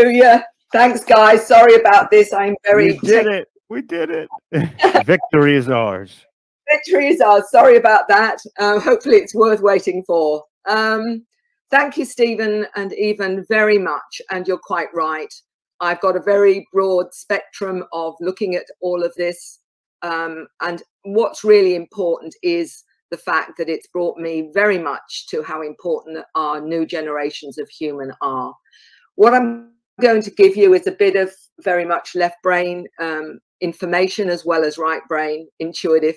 to you. Thanks, guys. Sorry about this. I'm very... We did it. We did it. Victory is ours. Victory is ours. Sorry about that. Hopefully it's worth waiting for. Thank you, Stephen and Evan, very much. And you're quite right. I've got a very broad spectrum of looking at all of this. And what's really important is the fact that it's brought me very much to how important our new generations of human are. What I'm going to give you is a bit of very much left brain information, as well as right brain intuitive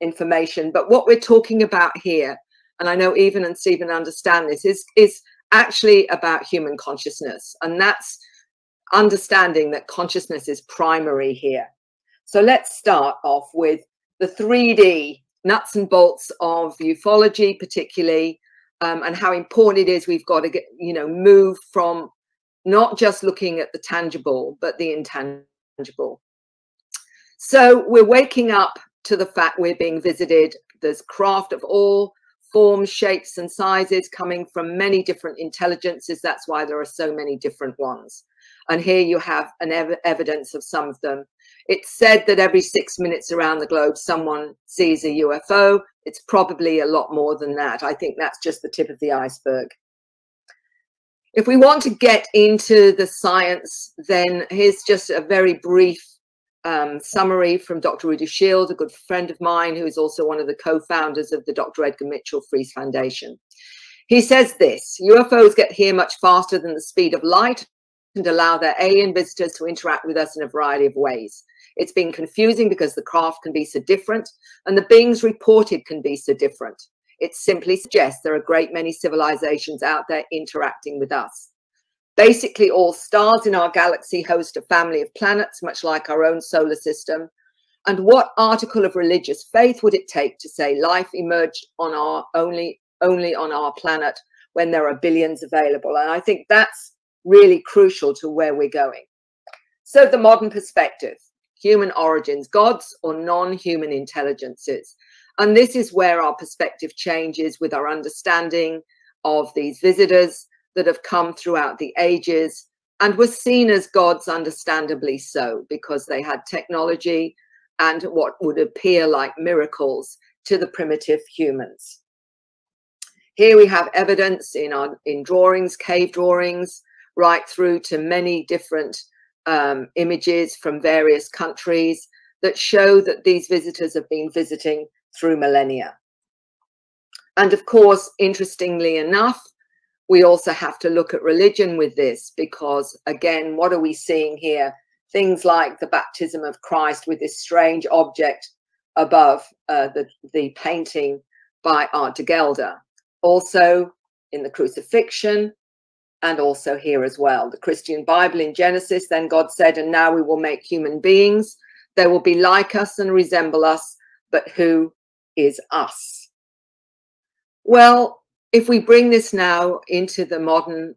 information. But what we're talking about here, and I know Evan and Stephen understand this, is actually about human consciousness. And that's understanding that consciousness is primary here. So let's start off with the 3D nuts and bolts of ufology, particularly, and how important it is we've got to get, move from not just looking at the tangible, but the intangible. So we're waking up to the fact we're being visited. There's craft of all forms, shapes, and sizes coming from many different intelligences. That's why there are so many different ones. And here you have an evidence of some of them. It's said that every 6 minutes around the globe, someone sees a UFO. It's probably a lot more than that. I think that's just the tip of the iceberg. If we want to get into the science, then here's just a very brief summary from Dr. Rudy Shield, a good friend of mine, who is also one of the co-founders of the Dr. Edgar Mitchell Free Foundation. He says this: UFOs get here much faster than the speed of light and allow their alien visitors to interact with us in a variety of ways. It's been confusing because the craft can be so different and the beings reported can be so different. It simply suggests there are a great many civilizations out there interacting with us. Basically, all stars in our galaxy host a family of planets, much like our own solar system. And what article of religious faith would it take to say life emerged on our only on our planet when there are billions available? And I think that's really crucial to where we're going. So the modern perspective, human origins, gods or non-human intelligences. And this is where our perspective changes with our understanding of these visitors that have come throughout the ages and were seen as gods, understandably so, because they had technology and what would appear like miracles to the primitive humans. Here we have evidence in drawings, cave drawings, right through to many different images from various countries that show that these visitors have been visiting through millennia. And of course, interestingly enough, we also have to look at religion with this, because again, what are we seeing here? Things like the baptism of Christ with this strange object above the painting by Art de Gelder. Also in the crucifixion, and also here as well. The Christian Bible in Genesis, then God said, and now we will make human beings. They will be like us and resemble us, but who is us? Well, if we bring this now into the modern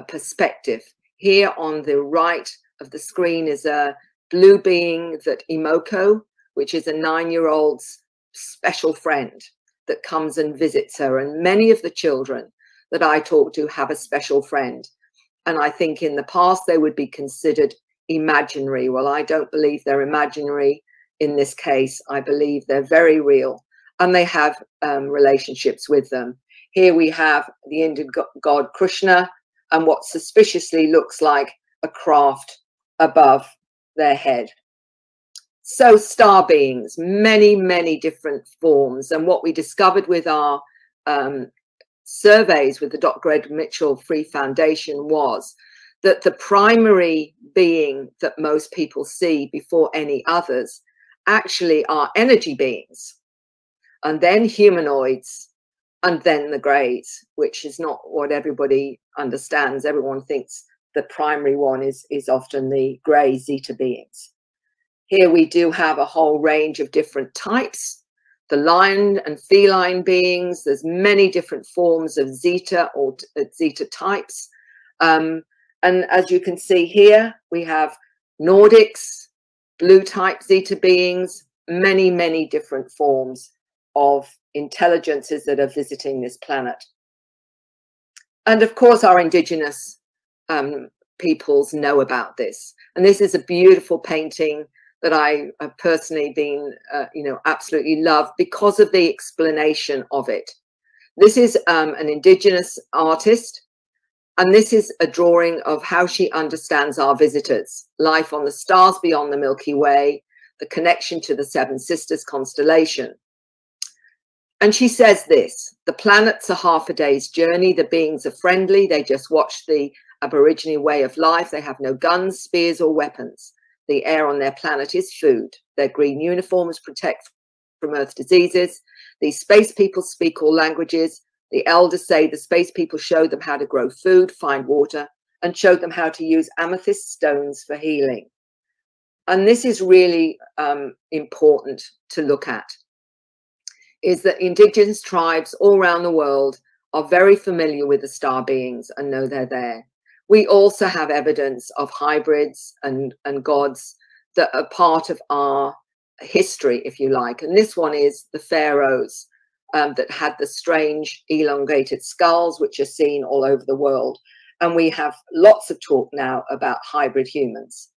perspective, here on the right of the screen is a blue being that Imoko, which is a 9-year-old's special friend that comes and visits her. And many of the children that I talk to have a special friend. And I think in the past they would be considered imaginary. Well, I don't believe they're imaginary in this case. I believe they're very real and they have relationships with them. Here we have the Indian god Krishna and what suspiciously looks like a craft above their head. So star beings, many, many different forms. And what we discovered with our surveys with the Dr. Edgar Mitchell Free Foundation was that the primary being that most people see before any others actually are energy beings, and then humanoids, and then the greys, which is not what everybody understands. Everyone thinks the primary one is often the grey zeta beings. Here we do have a whole range of different types. The lion and feline beings, there's many different forms of zeta or zeta types. And as you can see here, we have Nordics, blue type zeta beings, many, many different forms of intelligences that are visiting this planet. And of course, our indigenous peoples know about this. And this is a beautiful painting that I have personally been, absolutely love because of the explanation of it. This is an indigenous artist, and this is a drawing of how she understands our visitors, life on the stars beyond the Milky Way, the connection to the Seven Sisters constellation. And she says this: the planets are half a day's journey. The beings are friendly. They just watch the Aborigine way of life. They have no guns, spears, or weapons. The air on their planet is food. Their green uniforms protect from Earth diseases. These space people speak all languages. The elders say the space people showed them how to grow food, find water, and showed them how to use amethyst stones for healing. And this is really important to look at, is that indigenous tribes all around the world are very familiar with the star beings and know they're there. We also have evidence of hybrids and gods that are part of our history, if you like. And this one is the pharaohs that had the strange elongated skulls, which are seen all over the world. And we have lots of talk now about hybrid humans.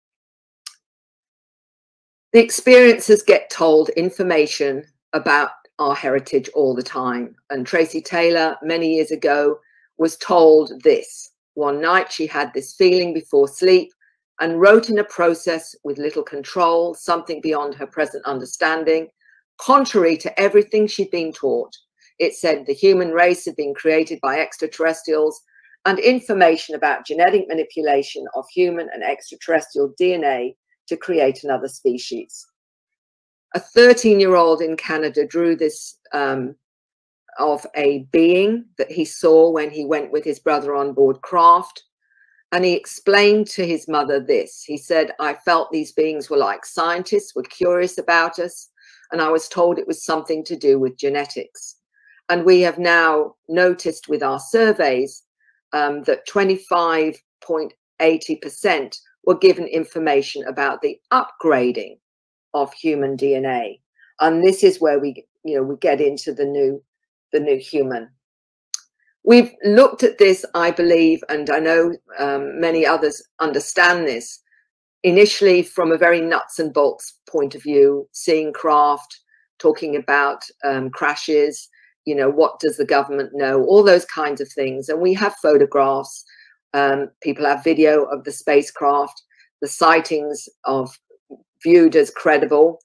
The experiencers get told information about our heritage all the time. And Tracy Taylor, many years ago, was told this. One night she had this feeling before sleep and wrote in a process with little control, something beyond her present understanding, contrary to everything she'd been taught. It said the human race had been created by extraterrestrials, and information about genetic manipulation of human and extraterrestrial DNA to create another species. A 13-year-old in Canada drew this of a being that he saw when he went with his brother on board craft. And he explained to his mother this. He said, I felt these beings were like scientists, were curious about us, and I was told it was something to do with genetics. And we have now noticed with our surveys that 25.80% were given information about the upgrading of human DNA. And this is where we get into the new human. We've looked at this, I believe, and I know many others understand this, initially from a very nuts and bolts point of view, seeing craft, talking about crashes, what does the government know, all those kinds of things. And we have photographs, people have video of the spacecraft, the sightings of viewed as credible,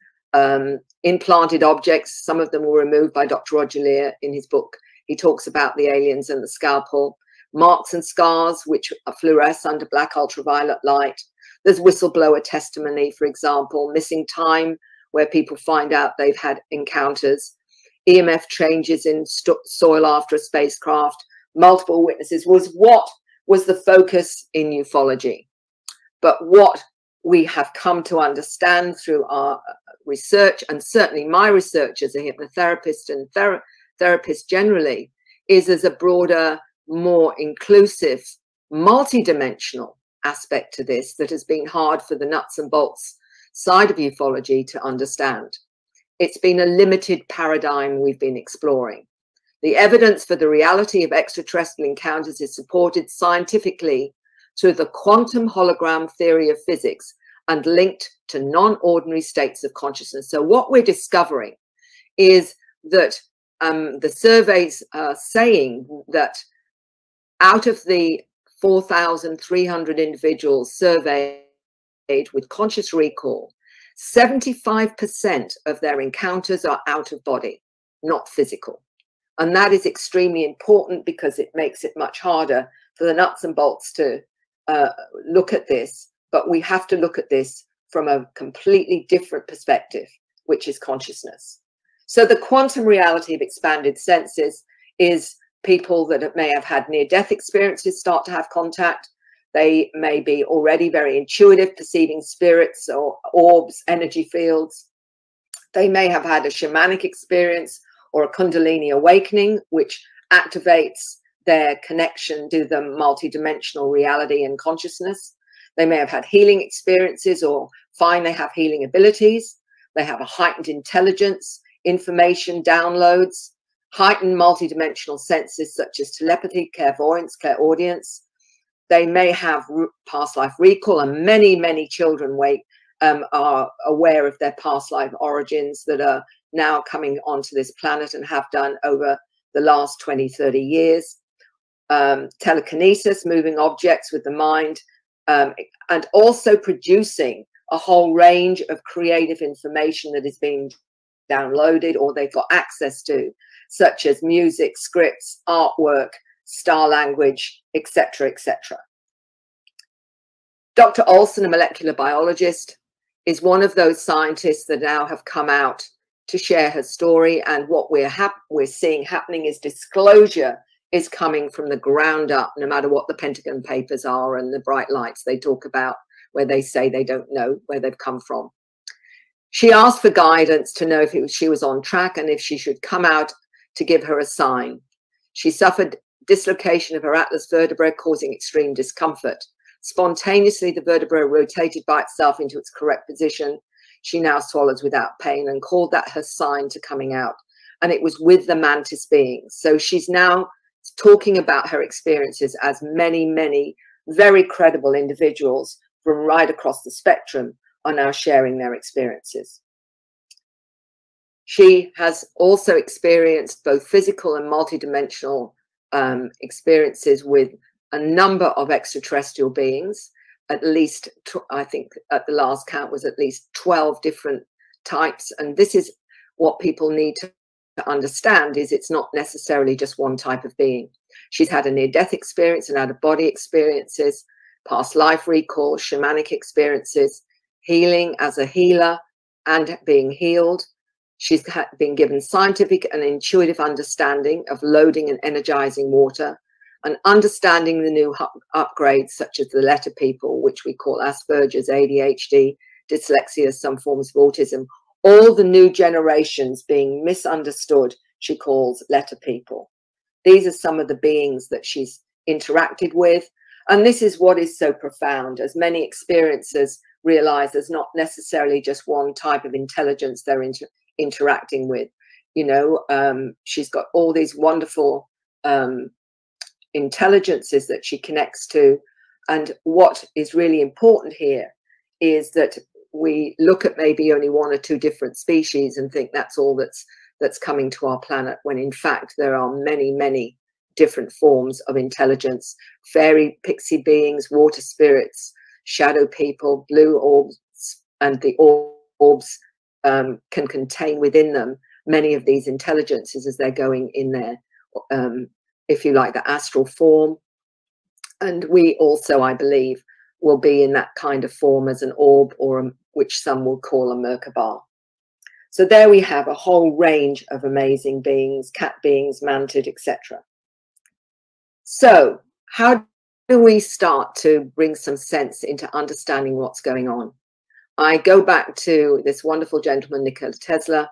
implanted objects. Some of them were removed by Dr. Roger Lear in his book. He talks about the aliens and the scalpel, marks and scars which fluoresce under black ultraviolet light. There's whistleblower testimony, for example, missing time where people find out they've had encounters, EMF changes in soil after a spacecraft, multiple witnesses was what was the focus in ufology. But what we have come to understand through our research, and certainly my research as a hypnotherapist and therapist generally, is as a broader, more inclusive, multidimensional aspect to this that has been hard for the nuts and bolts side of ufology to understand. It's been a limited paradigm we've been exploring. The evidence for the reality of extraterrestrial encounters is supported scientifically through the quantum hologram theory of physics and linked to non-ordinary states of consciousness. So what we're discovering is that the surveys are saying that out of the 4,300 individuals surveyed with conscious recall, 75% of their encounters are out of body, not physical. And that is extremely important because it makes it much harder for the nuts and bolts to look at this. But we have to look at this from a completely different perspective, which is consciousness. So the quantum reality of expanded senses is people that may have had near-death experiences start to have contact. They may be already very intuitive, perceiving spirits or orbs, energy fields. They may have had a shamanic experience or a Kundalini awakening, which activates their connection to the multidimensional reality and consciousness. They may have had healing experiences or find they have healing abilities. They have a heightened intelligence, information downloads, heightened multidimensional senses such as telepathy, clairvoyance, clairaudience. they may have past life recall, and many children are aware of their past life origins that are now coming onto this planet and have done over the last 20-30 years. Telekinesis, moving objects with the mind, and also producing a whole range of creative information that is being downloaded or they've got access to, such as music, scripts, artwork, star language, etc., etc. Dr. Olson, a molecular biologist, is one of those scientists that now have come out to share her story, and what we're seeing happening is disclosure is coming from the ground up, no matter what the Pentagon Papers are and the bright lights they talk about, where they say they don't know where they've come from. She asked for guidance to know if she was on track and if she should come out to give her a sign. She suffered dislocation of her atlas vertebra, causing extreme discomfort. Spontaneously, the vertebra rotated by itself into its correct position. She now swallows without pain and called that her sign to coming out. And it was with the mantis beings. So she's now talking about her experiences, as many very credible individuals from right across the spectrum are now sharing their experiences. She has also experienced both physical and multidimensional experiences with a number of extraterrestrial beings. At least, I think at the last count was at least 12 different types. And this is what people need to understand, is it's not necessarily just one type of being. She's had a near-death experience and out-of-body experiences, past life recall, shamanic experiences, healing as a healer and being healed. She's been given scientific and intuitive understanding of loading and energizing water, and understanding the new upgrades such as the letter people, which we call Asperger's, ADHD, dyslexia, some forms of autism. All the new generations being misunderstood, she calls letter people. These are some of the beings that she's interacted with. And this is what is so profound, as many experiencers realize there's not necessarily just one type of intelligence they're interacting with. You know, she's got all these wonderful intelligences that she connects to. And what is really important here is that we look at maybe only one or two different species and think that's all that's coming to our planet, when in fact there are many different forms of intelligence: fairy, pixie beings, water spirits, shadow people, blue orbs, and the orbs can contain within them many of these intelligences as they're going in there, if you like, the astral form. And we also, I believe, will be in that kind of form as an orb, or which some will call a Merkaba. So there we have a whole range of amazing beings, cat beings, mantid, etc. So how do we start to bring some sense into understanding what's going on? I go back to this wonderful gentleman, Nikola Tesla,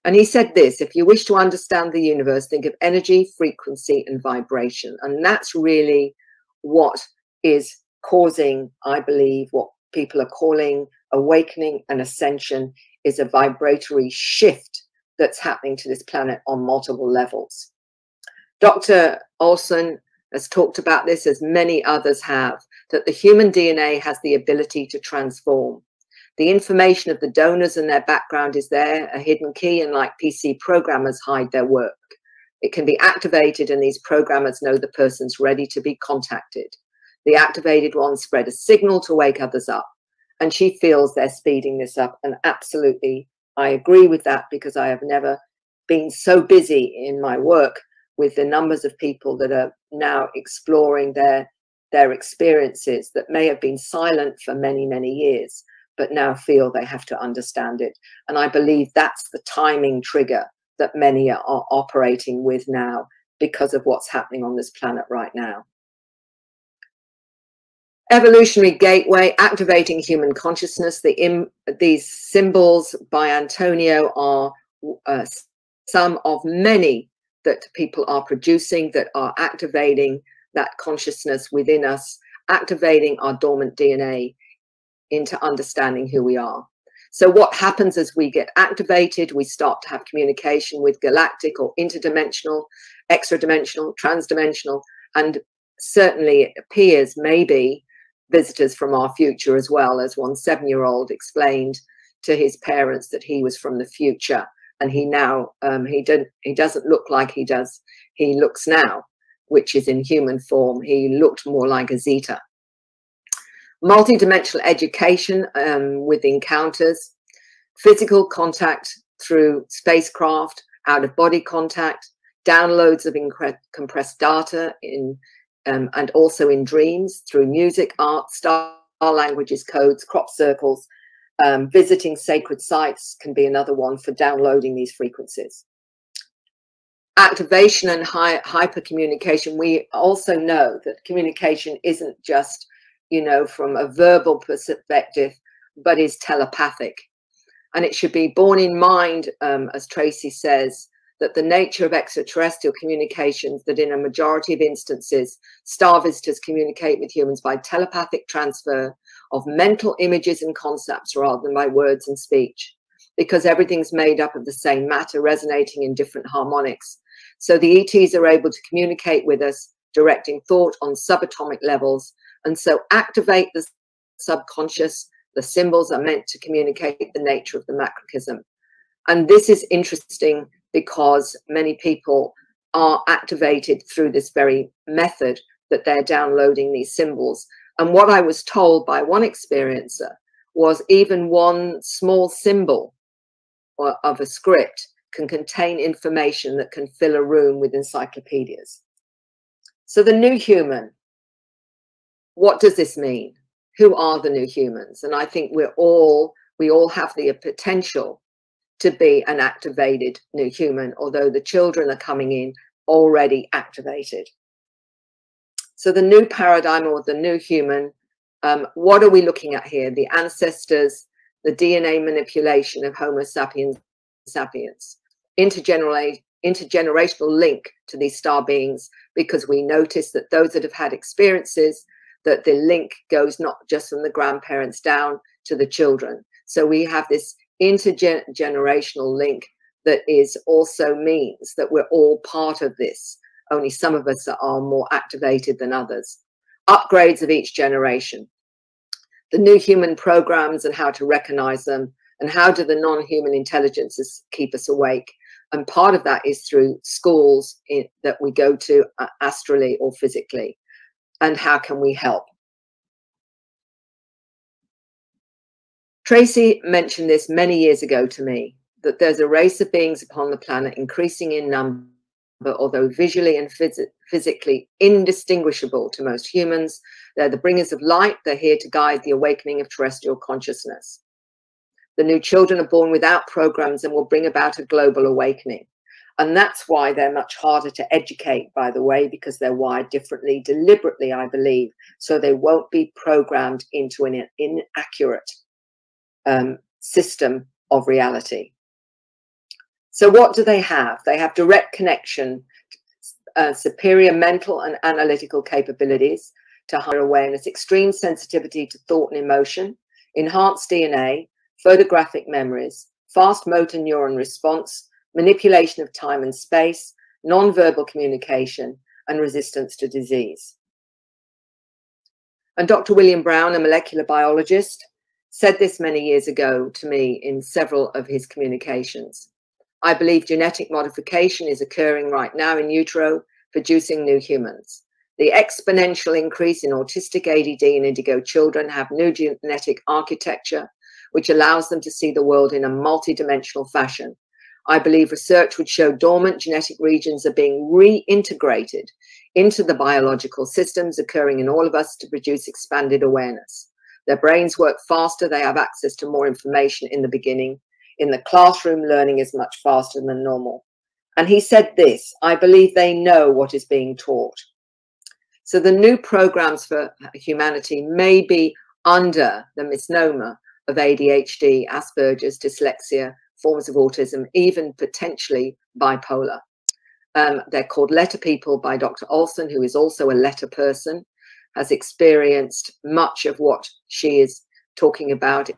and he said this: if you wish to understand the universe, think of energy, frequency, and vibration. And that's really what is causing, I believe, what people are calling awakening and ascension, is a vibratory shift that's happening to this planet on multiple levels. Dr. Olson has talked about this, as many others have, that the human DNA has the ability to transform. The information of the donors and their background is there, a hidden key, and like PC programmers hide their work. It can be activated, and these programmers know the person's ready to be contacted. The activated ones spread a signal to wake others up, and she feels they're speeding this up. And absolutely, I agree with that, because I have never been so busy in my work with the numbers of people that are now exploring their experiences that may have been silent for many years, but now feel they have to understand it. And I believe that's the timing trigger that many are operating with now, because of what's happening on this planet right now. Evolutionary gateway, activating human consciousness. These symbols by Antonio are some of many that people are producing that are activating that consciousness within us, activating our dormant DNA into understanding who we are. So what happens as we get activated? We start to have communication with galactic or interdimensional, extra-dimensional, trans-dimensional, and certainly it appears maybe visitors from our future, as well as one 7-year-old explained to his parents that he was from the future, and he now he doesn't look like he looks now, which is in human form. He looked more like a Zeta. Multidimensional education with encounters, physical contact through spacecraft, out-of-body contact, downloads of compressed data in and also in dreams through music, art, star languages, codes, crop circles. Visiting sacred sites can be another one for downloading these frequencies. Activation and hypercommunication. We also know that communication isn't just, you know, from a verbal perspective, but is telepathic. And it should be borne in mind, as Tracy says, that the nature of extraterrestrial communications, that in a majority of instances, star visitors communicate with humans by telepathic transfer of mental images and concepts rather than by words and speech, because everything's made up of the same matter resonating in different harmonics. So the ETs are able to communicate with us, directing thought on subatomic levels, and so activate the subconscious. The symbols are meant to communicate the nature of the macrocosm. And this is interesting because many people are activated through this very method, that they're downloading these symbols. And what I was told by one experiencer was even one small symbol of a script can contain information that can fill a room with encyclopedias. So the new human, what does this mean? Who are the new humans? And I think we all have the potential to be an activated new human, although the children are coming in already activated. So the new paradigm, or the new human, what are we looking at here? The ancestors, the DNA manipulation of Homo sapiens sapiens, intergenerational link to these star beings, because we notice that those that have had experiences, that the link goes not just from the grandparents down to the children. So we have this intergenerational link that is also means that we're all part of this. Only some of us are more activated than others. Upgrades of each generation. The new human programs and how to recognize them, and how do the non-human intelligences keep us awake. And part of that is through schools that we go to astrally or physically. And how can we help? Tracy mentioned this many years ago to me, that there's a race of beings upon the planet increasing in number, although visually and physically indistinguishable to most humans. They're the bringers of light. They're here to guide the awakening of terrestrial consciousness. The new children are born without programs and will bring about a global awakening. And that's why they're much harder to educate, by the way, because they're wired differently, deliberately, I believe, so they won't be programmed into an inaccurate system of reality. So what do they have? They have direct connection, superior mental and analytical capabilities to higher awareness, extreme sensitivity to thought and emotion, enhanced DNA, photographic memories, fast motor neuron response, manipulation of time and space, non-verbal communication, and resistance to disease. And Dr. William Brown, a molecular biologist, said this many years ago to me in several of his communications. I believe genetic modification is occurring right now in utero, producing new humans. The exponential increase in autistic ADD and indigo children have new genetic architecture, which allows them to see the world in a multidimensional fashion. I believe research would show dormant genetic regions are being reintegrated into the biological systems occurring in all of us to produce expanded awareness. Their brains work faster. They have access to more information in the beginning. In the classroom, learning is much faster than normal. And he said this, I believe they know what is being taught. So the new programs for humanity may be under the misnomer of ADHD, Asperger's, dyslexia, forms of autism, even potentially bipolar. They're called letter people by Dr. Olson, who is also a letter person, has experienced much of what she is talking about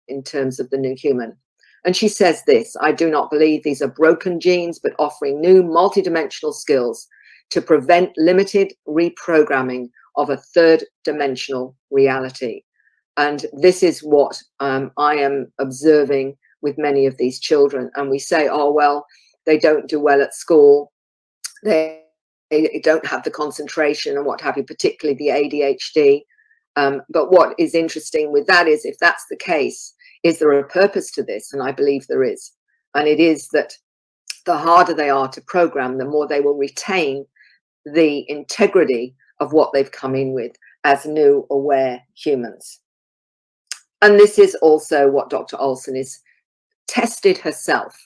in terms of the new human. And she says this, I do not believe these are broken genes, but offering new multidimensional skills to prevent limited reprogramming of a third-dimensional reality. And this is what I am observing with many of these children. And we say, oh, well, they don't do well at school. They don't have the concentration and what have you, particularly the ADHD. But what is interesting with that is, if that's the case, is there a purpose to this? And I believe there is. And it is that the harder they are to program, the more they will retain the integrity of what they've come in with as new, aware humans. And this is also what Dr. Olson is tested herself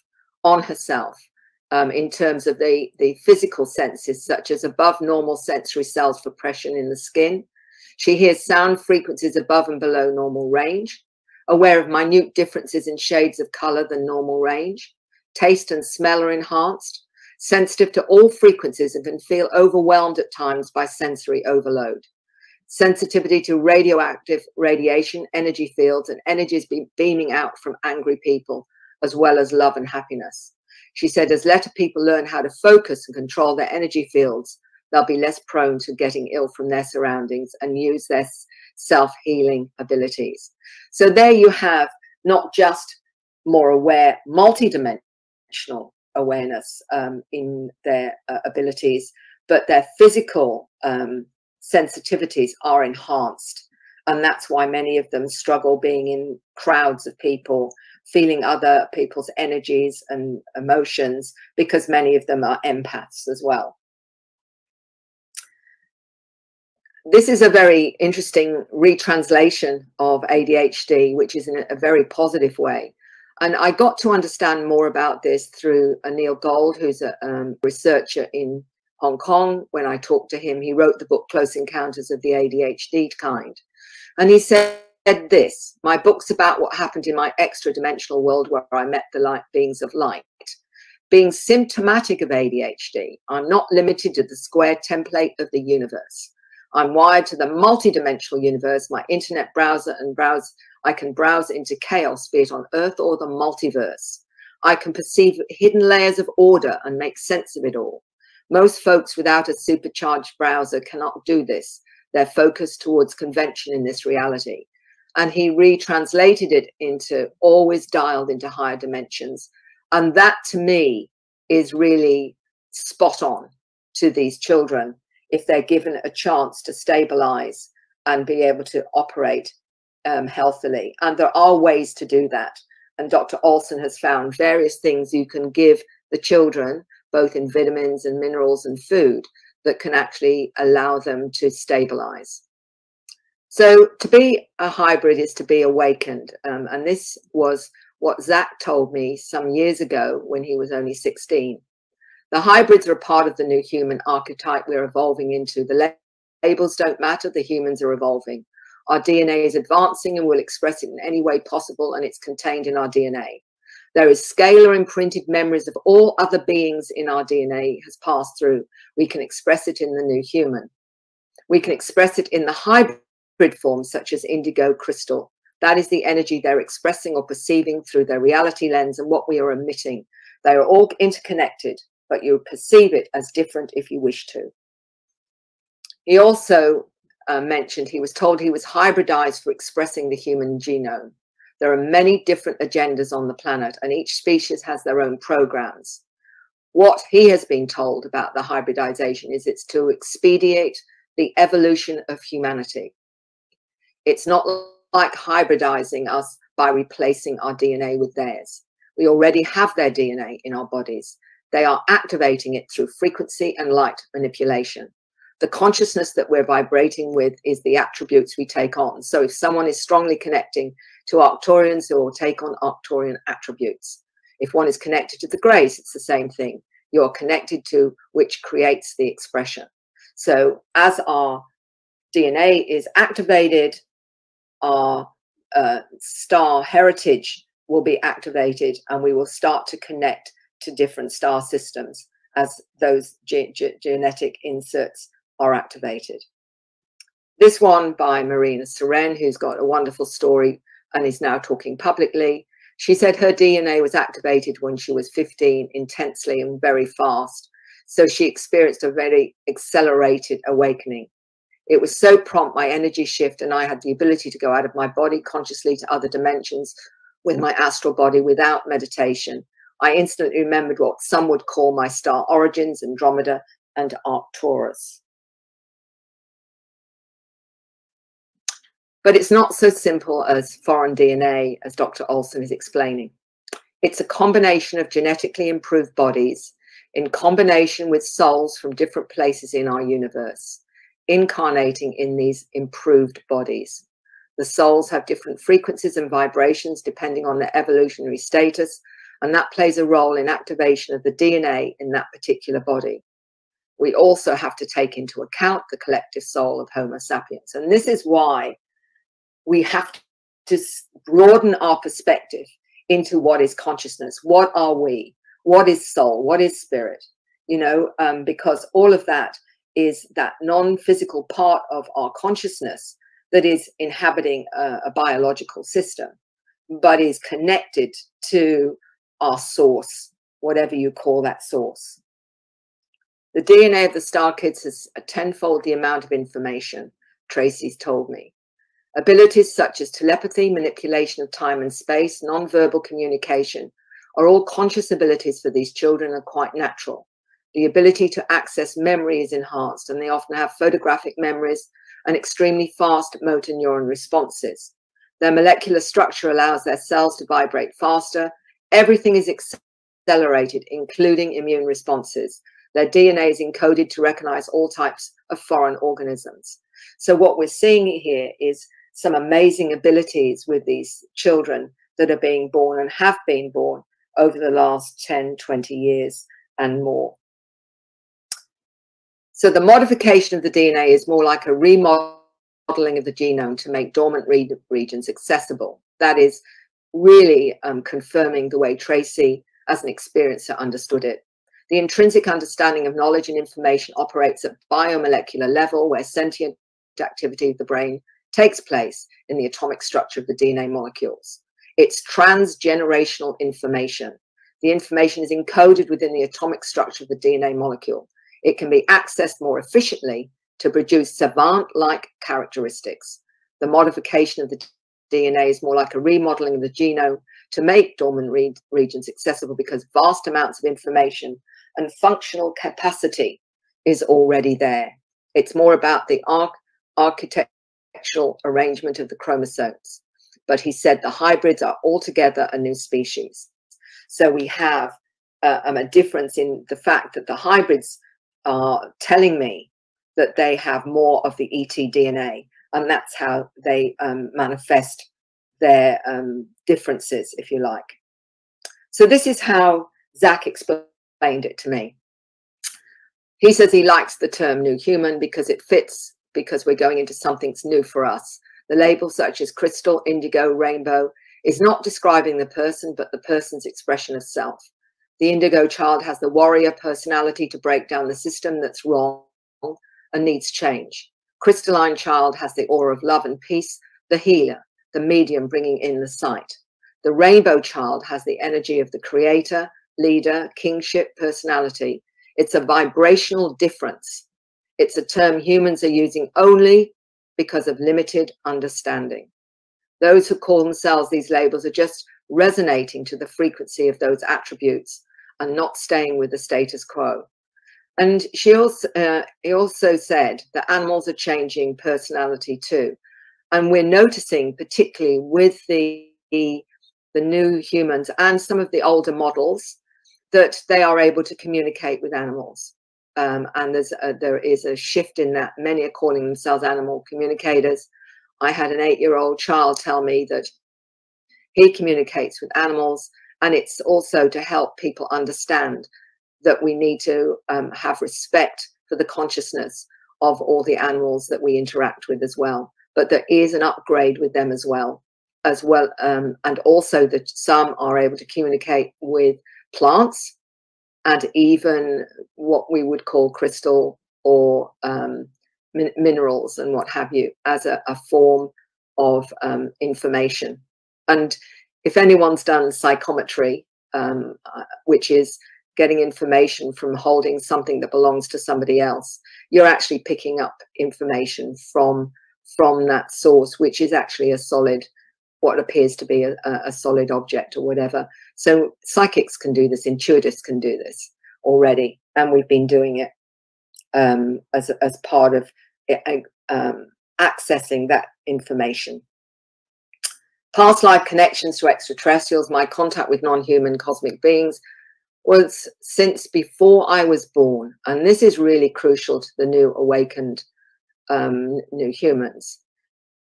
on herself in terms of the physical senses, such as above normal sensory cells for pressure in the skin. She hears sound frequencies above and below normal range, aware of minute differences in shades of color than normal range. Taste and smell are enhanced, sensitive to all frequencies and can feel overwhelmed at times by sensory overload. Sensitivity to radioactive radiation, energy fields, and energies beaming out from angry people, as well as love and happiness. She said, as let people learn how to focus and control their energy fields, they'll be less prone to getting ill from their surroundings and use their self-healing abilities. So there you have not just more aware, multi-dimensional awareness in their abilities, but their physical sensitivities are enhanced. And that's why many of them struggle being in crowds of people, feeling other people's energies and emotions, because many of them are empaths as well. This is a very interesting retranslation of ADHD, which is in a very positive way. And I got to understand more about this through Anil Gold, who's a researcher in Hong Kong. When I talked to him, he wrote the book Close Encounters of the ADHD Kind. And he said this: my book's about what happened in my extra-dimensional world where I met the light beings of light. Being symptomatic of ADHD, I'm not limited to the square template of the universe. I'm wired to the multi-dimensional universe, my internet browser, and I can browse into chaos, be it on Earth or the multiverse. I can perceive hidden layers of order and make sense of it all. Most folks without a supercharged browser cannot do this. They're focused towards convention in this reality. And he retranslated it into always dialed into higher dimensions. And that, to me, is really spot on to these children if they're given a chance to stabilize and be able to operate healthily. And there are ways to do that. And Dr. Olson has found various things you can give the children, both in vitamins and minerals and food, that can actually allow them to stabilize. So to be a hybrid is to be awakened. And this was what Zach told me some years ago when he was only 16. The hybrids are a part of the new human archetype we're evolving into. The labels don't matter, the humans are evolving. Our DNA is advancing and we'll express it in any way possible, and it's contained in our DNA. There is scalar imprinted memories of all other beings in our DNA has passed through. We can express it in the new human. We can express it in the hybrid forms such as indigo crystal. That is the energy they're expressing or perceiving through their reality lens and what we are emitting. They are all interconnected, but you perceive it as different if you wish to. He also mentioned he was told he was hybridized for expressing the human genome. There are many different agendas on the planet, and each species has their own programs. What he has been told about the hybridization is it's to expedite the evolution of humanity. It's not like hybridizing us by replacing our DNA with theirs. We already have their DNA in our bodies. They are activating it through frequency and light manipulation. The consciousness that we're vibrating with is the attributes we take on. So if someone is strongly connecting to Arcturians, who will take on Arcturian attributes. If one is connected to the grace, it's the same thing. You're connected to which creates the expression. So as our DNA is activated, our star heritage will be activated, and we will start to connect to different star systems as those genetic inserts are activated. This one by Marina Seren, who's got a wonderful story and is now talking publicly. She said her DNA was activated when she was 15, intensely and very fast. So she experienced a very accelerated awakening. It was so prompt, my energy shift, and I had the ability to go out of my body consciously to other dimensions with my astral body without meditation. I instantly remembered what some would call my star origins, Andromeda and Arcturus. But it's not so simple as foreign DNA, as Dr. Olson is explaining. It's a combination of genetically improved bodies in combination with souls from different places in our universe, incarnating in these improved bodies. The souls have different frequencies and vibrations depending on their evolutionary status, and that plays a role in activation of the DNA in that particular body. We also have to take into account the collective soul of Homo sapiens. And this is why we have to broaden our perspective into what is consciousness. What are we? What is soul? What is spirit? You know, because all of that is that non-physical part of our consciousness that is inhabiting a biological system, but is connected to our source, whatever you call that source. The DNA of the Star Kids is a tenfold the amount of information, Tracy's told me. Abilities such as telepathy, manipulation of time and space, non-verbal communication are all conscious abilities for these children and quite natural. The ability to access memory is enhanced, and they often have photographic memories and extremely fast motor neuron responses. Their molecular structure allows their cells to vibrate faster. Everything is accelerated, including immune responses. Their DNA is encoded to recognize all types of foreign organisms. So what we're seeing here is some amazing abilities with these children that are being born and have been born over the last 10, 20 years and more. So the modification of the DNA is more like a remodeling of the genome to make dormant regions accessible. That is really confirming the way Tracy, as an experiencer, understood it. The intrinsic understanding of knowledge and information operates at biomolecular level, where sentient activity of the brain takes place in the atomic structure of the DNA molecules. It's transgenerational information. The information is encoded within the atomic structure of the DNA molecule. It can be accessed more efficiently to produce savant-like characteristics. The modification of the DNA is more like a remodeling of the genome to make dormant regions accessible, because vast amounts of information and functional capacity is already there. It's more about the architectural arrangement of the chromosomes. But he said the hybrids are altogether a new species. So we have a difference in the fact that the hybrids are telling me that they have more of the ET DNA, and that's how they manifest their differences, if you like. So this is how Zach explained it to me. He says he likes the term new human because it fits, because we're going into something that's new for us. The labels such as crystal, indigo, rainbow is not describing the person, but the person's expression of self. The indigo child has the warrior personality to break down the system that's wrong and needs change. Crystalline child has the aura of love and peace, the healer, the medium bringing in the sight. The rainbow child has the energy of the creator, leader, kingship, personality. It's a vibrational difference. It's a term humans are using only because of limited understanding. Those who call themselves these labels are just resonating to the frequency of those attributes and not staying with the status quo. And he also said that animals are changing personality too. And we're noticing, particularly with the new humans and some of the older models, that they are able to communicate with animals. And there is a shift in that. Many are calling themselves animal communicators. I had an 8-year-old child tell me that he communicates with animals, and it's also to help people understand that we need to have respect for the consciousness of all the animals that we interact with as well. But there is an upgrade with them as well, and also that some are able to communicate with plants and even what we would call crystal or minerals and what have you, as a form of information. And if anyone's done psychometry, which is getting information from holding something that belongs to somebody else. You're actually picking up information from that source, which is actually a solid, what appears to be a solid object or whatever. So psychics can do this, intuitives can do this already, and we've been doing it as part of accessing that information. Past life connections to extraterrestrials. My contact with non-human cosmic beings was since before I was born, and this is really crucial to the new awakened new humans.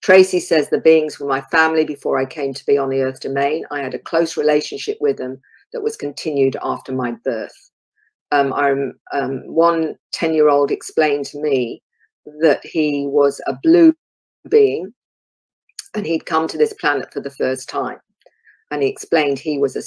Tracy says the beings were my family before I came to be on the earth domain. I had a close relationship with them that was continued after my birth. One 10-year-old explained to me that he was a blue being and he'd come to this planet for the first time. And he explained he was a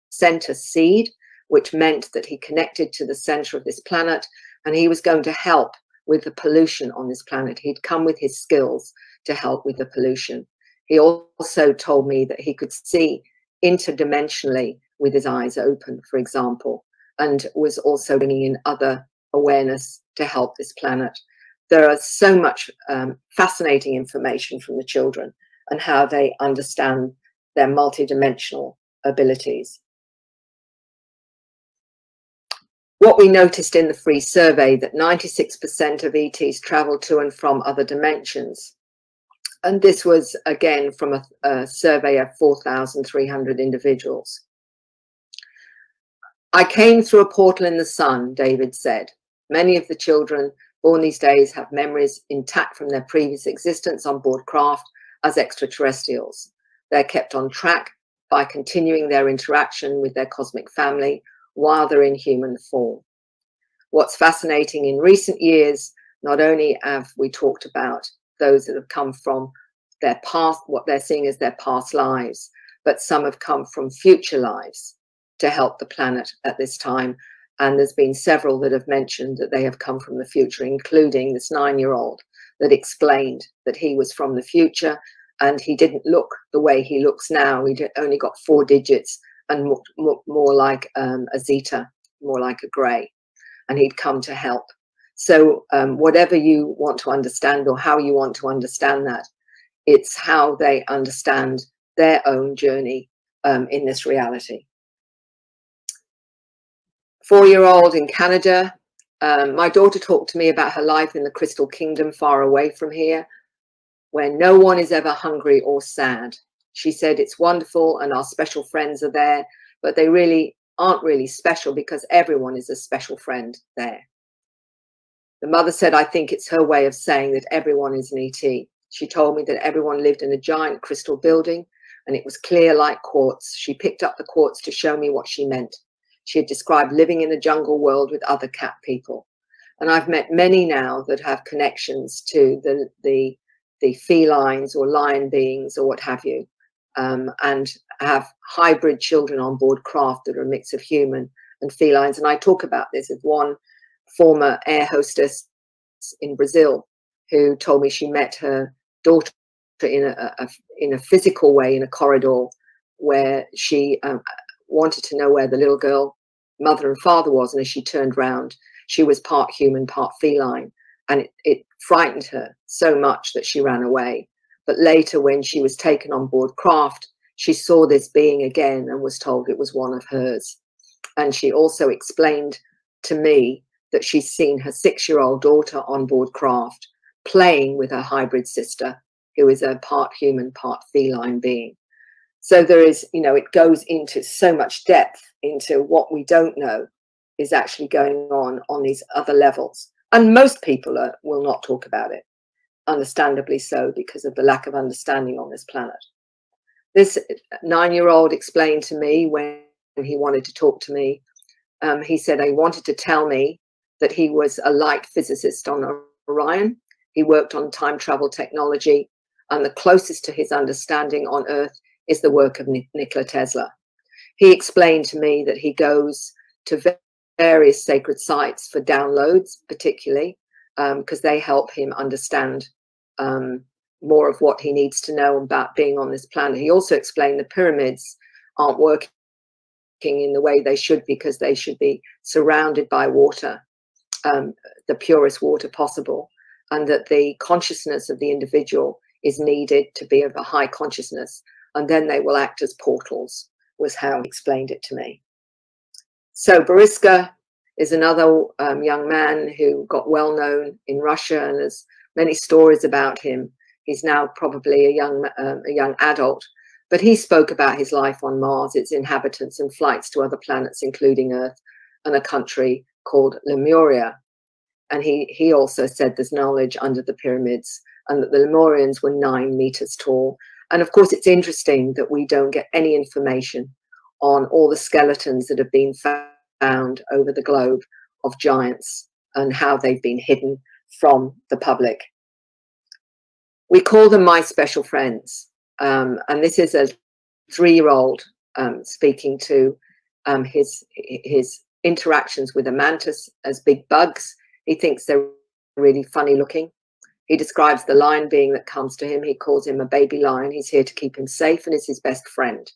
center seed, which meant that he connected to the center of this planet and he was going to help with the pollution on this planet. He'd come with his skills to help with the pollution. He also told me that he could see interdimensionally with his eyes open, for example, and was also bringing in other awareness to help this planet. There are so much fascinating information from the children and how they understand their multidimensional abilities. What we noticed in the free survey, that 96% of ETs travel to and from other dimensions. And this was, again, from a survey of 4,300 individuals. I came through a portal in the sun, David said. Many of the children born these days have memories intact from their previous existence on board craft as extraterrestrials. They're kept on track by continuing their interaction with their cosmic family while they're in human form. What's fascinating in recent years, not only have we talked about those that have come from their past, what they're seeing as their past lives, but some have come from future lives to help the planet at this time. And there's been several that have mentioned that they have come from the future, including this 9-year-old that explained that he was from the future and he didn't look the way he looks now. He only got 4 digits and more like a zeta, more like a grey, and he'd come to help. So whatever you want to understand or how you want to understand that, it's how they understand their own journey in this reality. 4-year-old in Canada. My daughter talked to me about her life in the Crystal Kingdom far away from here, where no one is ever hungry or sad. She said it's wonderful and our special friends are there, but they really aren't really special because everyone is a special friend there. The mother said, I think it's her way of saying that everyone is an ET. She told me that everyone lived in a giant crystal building and it was clear like quartz. She picked up the quartz to show me what she meant. She had described living in a jungle world with other cat people. And I've met many now that have connections to the felines or lion beings or what have you, and have hybrid children on board craft that are a mix of human and felines. And I talk about this with one former air hostess in Brazil who told me she met her daughter in a physical way in a corridor where she wanted to know where the little girl mother and father was, and as she turned round she was part human, part feline, and it frightened her so much that she ran away. But later, when she was taken on board craft, she saw this being again and was told it was one of hers. And she also explained to me that she's seen her 6-year-old daughter on board craft playing with her hybrid sister, who is a part human, part feline being. So there is, you know, it goes into so much depth into what we don't know is actually going on these other levels. And most people will not talk about it, understandably so, because of the lack of understanding on this planet. This 9-year-old explained to me when he wanted to talk to me, he said he wanted to tell me that he was a light physicist on Orion. He worked on time travel technology, and the closest to his understanding on Earth is the work of Nikola Tesla. He explained to me that he goes to various sacred sites for downloads, particularly because they help him understand more of what he needs to know about being on this planet. He also explained the pyramids aren't working in the way they should, because they should be surrounded by water, the purest water possible, and that the consciousness of the individual is needed to be of a high consciousness, and then they will act as portals, was how he explained it to me. So Boriska is another young man who got well known in Russia, and there's many stories about him. He's now probably a young adult, but he spoke about his life on Mars, its inhabitants, and flights to other planets, including Earth, and a country called Lemuria. And he also said there's knowledge under the pyramids, and that the Lemurians were 9 meters tall. And of course, it's interesting that we don't get any information on all the skeletons that have been found over the globe of giants and how they've been hidden from the public. We call them my special friends. And this is a 3-year-old speaking to his interactions with a mantis as big bugs. He thinks they're really funny looking. He describes the lion being that comes to him. He calls him a baby lion. He's here to keep him safe and is his best friend.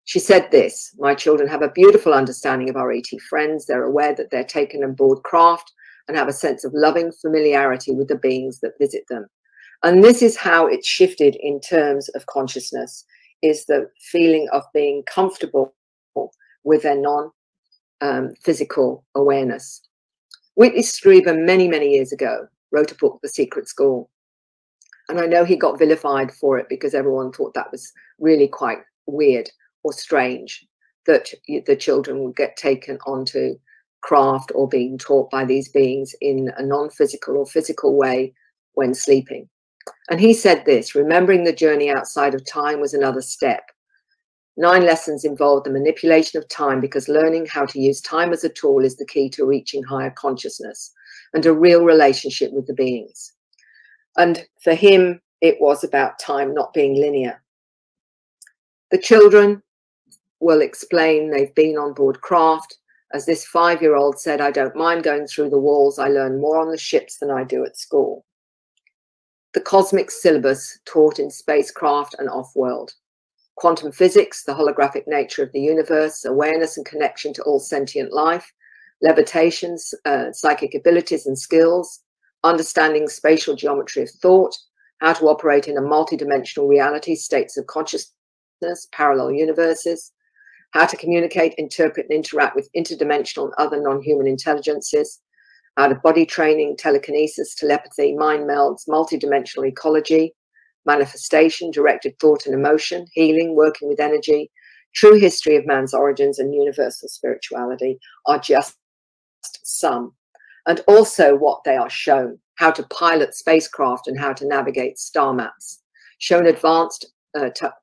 She said this: my children have a beautiful understanding of our ET friends. They're aware that they're taken on board craft and have a sense of loving familiarity with the beings that visit them. And this is how it's shifted in terms of consciousness, is the feeling of being comfortable with their non-physical awareness. Whitley Strieber, many, many years ago, wrote a book, The Secret School. And I know he got vilified for it because everyone thought that was really quite weird or strange, that the children would get taken onto craft or being taught by these beings in a non-physical or physical way when sleeping. And he said this: remembering the journey outside of time was another step. 9 lessons involved the manipulation of time, because learning how to use time as a tool is the key to reaching higher consciousness and a real relationship with the beings. And for him, it was about time not being linear. The children will explain they've been on board craft. As this 5-year-old said, I don't mind going through the walls. I learn more on the ships than I do at school. The cosmic syllabus taught in spacecraft and off-world. Quantum physics, the holographic nature of the universe, awareness and connection to all sentient life, levitation, psychic abilities and skills, understanding spatial geometry of thought, how to operate in a multidimensional reality, states of consciousness, parallel universes, how to communicate, interpret, and interact with interdimensional and other non-human intelligences, out-of-body training, telekinesis, telepathy, mind melds, multidimensional ecology, manifestation, directed thought and emotion, healing, working with energy, true history of man's origins, and universal spirituality are just some. And also what they are shown: how to pilot spacecraft and how to navigate star maps, shown advanced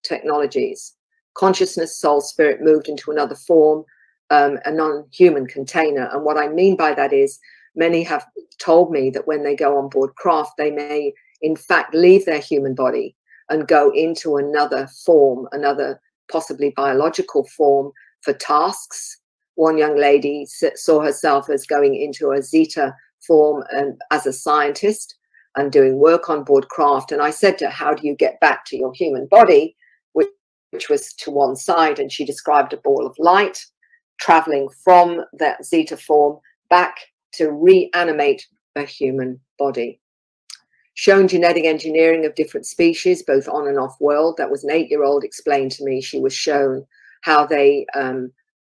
technologies, consciousness, soul, spirit moved into another form, a non-human container. And what I mean by that is, many have told me that when they go on board craft, they may in fact leave their human body and go into another form, another possibly biological form, for tasks. One young lady saw herself as going into a Zeta form as a scientist and doing work on board craft. And I said to her, how do you get back to your human body, which was to one side? And she described a ball of light traveling from that Zeta form back to reanimate a human body. Shown genetic engineering of different species, both on and off world. That was an 8-year-old explained to me. She was shown how they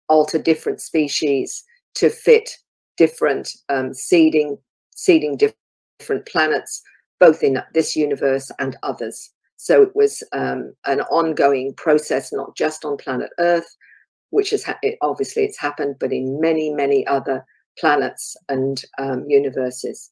alter different species to fit different seeding different planets, both in this universe and others. So it was an ongoing process, not just on planet Earth, which is obviously it's happened, but in many, many other planets and universes.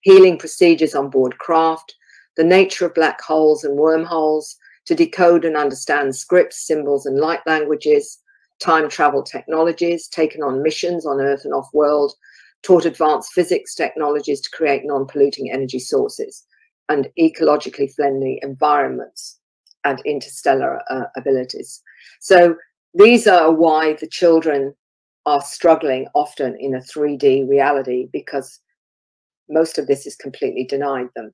Healing procedures on board craft, the nature of black holes and wormholes, to decode and understand scripts, symbols, and light languages, time travel technologies, taken on missions on Earth and off-world, taught advanced physics technologies to create non-polluting energy sources, and ecologically friendly environments and interstellar abilities. So these are why the children are struggling often in a 3D reality, because most of this is completely denied them.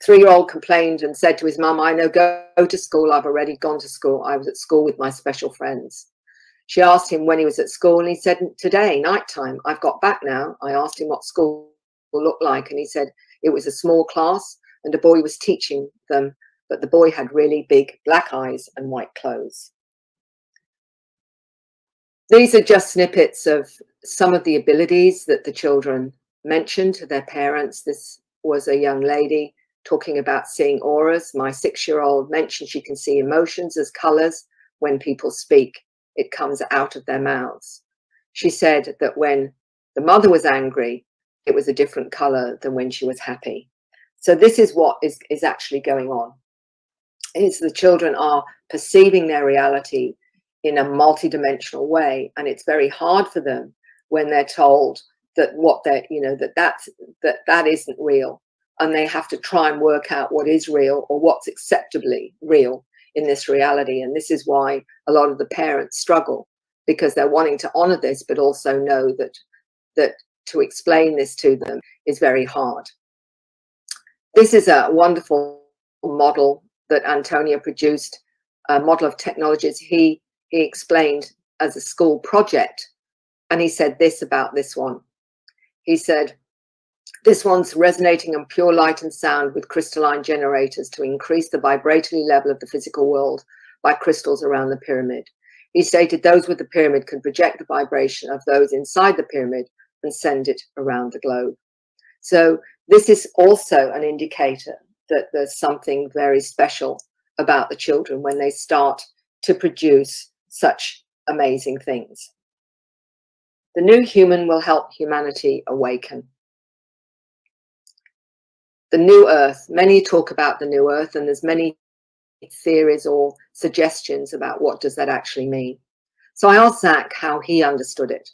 3-year-old complained and said to his mum, I know, go to school. I've already gone to school. I was at school with my special friends. She asked him when he was at school, and he said, today, nighttime, I've got back now. I asked him what school looked like, and he said it was a small class and a boy was teaching them, but the boy had really big black eyes and white clothes. These are just snippets of some of the abilities that the children mentioned to their parents. This was a young lady talking about seeing auras. My 6-year-old mentioned she can see emotions as colors when people speak. It comes out of their mouths. She said that when the mother was angry, it was a different color than when she was happy. So this is what is actually going on. Is the children are perceiving their reality in a multidimensional way, and it's very hard for them when they're told that what they're, you know, that isn't real, and they have to try and work out what is real or what's acceptably real in this reality. And this is why a lot of the parents struggle, because they're wanting to honor this, but also know that to explain this to them is very hard. This is a wonderful model that Antonio produced, a model of technologies he explained as a school project. And he said this about this one. He said, this one's resonating on pure light and sound with crystalline generators to increase the vibratory level of the physical world by crystals around the pyramid. He stated those with the pyramid can project the vibration of those inside the pyramid and send it around the globe. So this is also an indicator that there's something very special about the children when they start to produce such amazing things. The new human will help humanity awaken. The new earth, many talk about the new earth, and there's many theories or suggestions about what does that actually mean. So I asked Zach how he understood it.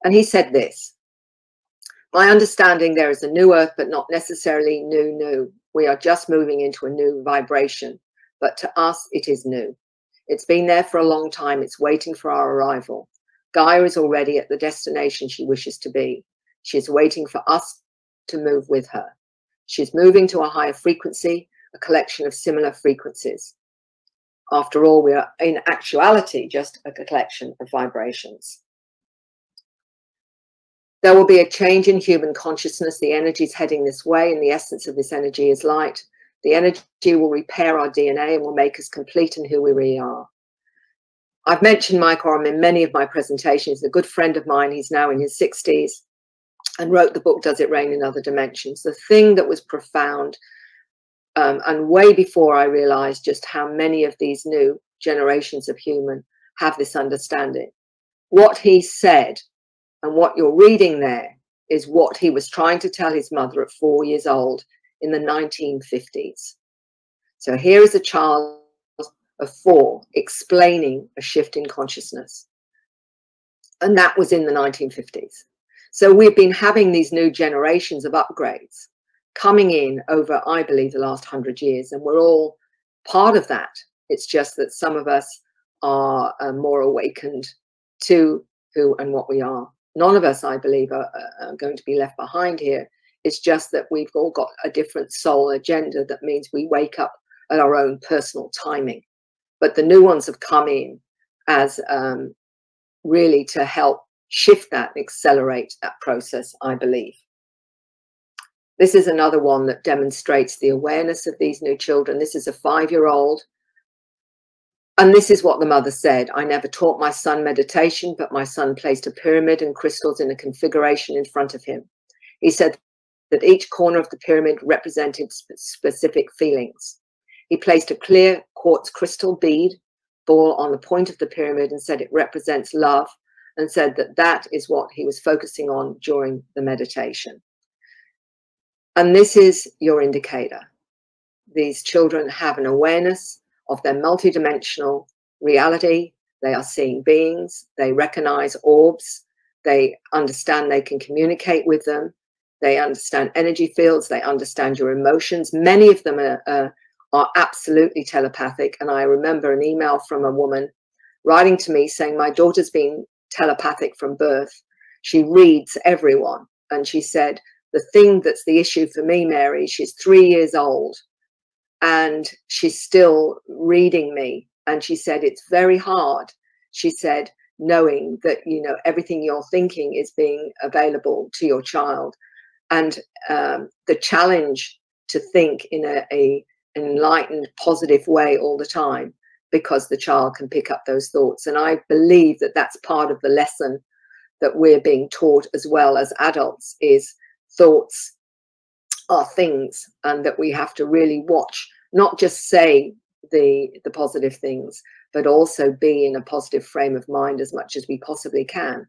And he said this: my understanding, there is a new earth, but not necessarily new. We are just moving into a new vibration, but to us, it is new. It's been there for a long time. It's waiting for our arrival. Gaia is already at the destination she wishes to be. She is waiting for us to move with her. She's moving to a higher frequency, a collection of similar frequencies. After all, we are in actuality just a collection of vibrations. There will be a change in human consciousness. The energy is heading this way, and the essence of this energy is light. The energy will repair our DNA and will make us complete in who we really are. I've mentioned Mike Oram in many of my presentations. A good friend of mine, he's now in his 60s, and wrote the book, Does It Rain in Other Dimensions? The thing that was profound, and way before I realized just how many of these new generations of human have this understanding. What he said and what you're reading there is what he was trying to tell his mother at 4 years old in the 1950s. So here is a child of 4 explaining a shift in consciousness. And that was in the 1950s. So we've been having these new generations of upgrades coming in over, I believe, the last 100 years. And we're all part of that. It's just that some of us are more awakened to who and what we are. None of us, I believe, are going to be left behind here. It's just that we've all got a different soul agenda that means we wake up at our own personal timing. But the new ones have come in as really to help shift that and accelerate that process, I believe. This is another one that demonstrates the awareness of these new children. This is a 5-year-old. And this is what the mother said: I never taught my son meditation, but my son placed a pyramid and crystals in a configuration in front of him. He said that each corner of the pyramid represented specific feelings. He placed a clear quartz crystal bead ball on the point of the pyramid and said it represents love, and said that that is what he was focusing on during the meditation. And this is your indicator. These children have an awareness of their multidimensional reality. They are seeing beings. They recognize orbs. They understand they can communicate with them. They understand energy fields. They understand your emotions. Many of them are absolutely telepathic. And I remember an email from a woman writing to me saying, my daughter's been telepathic from birth. She reads everyone. And she said, the thing that's the issue for me, Mary, she's 3 years old and she's still reading me. And she said, it's very hard. She said, knowing that, you know, everything you're thinking is being available to your child, and the challenge to think in a enlightened, positive way all the time, because the child can pick up those thoughts. And I believe that that's part of the lesson that we're being taught as well as adults, is thoughts are things, and that we have to really watch, not just say the positive things, but also be in a positive frame of mind as much as we possibly can,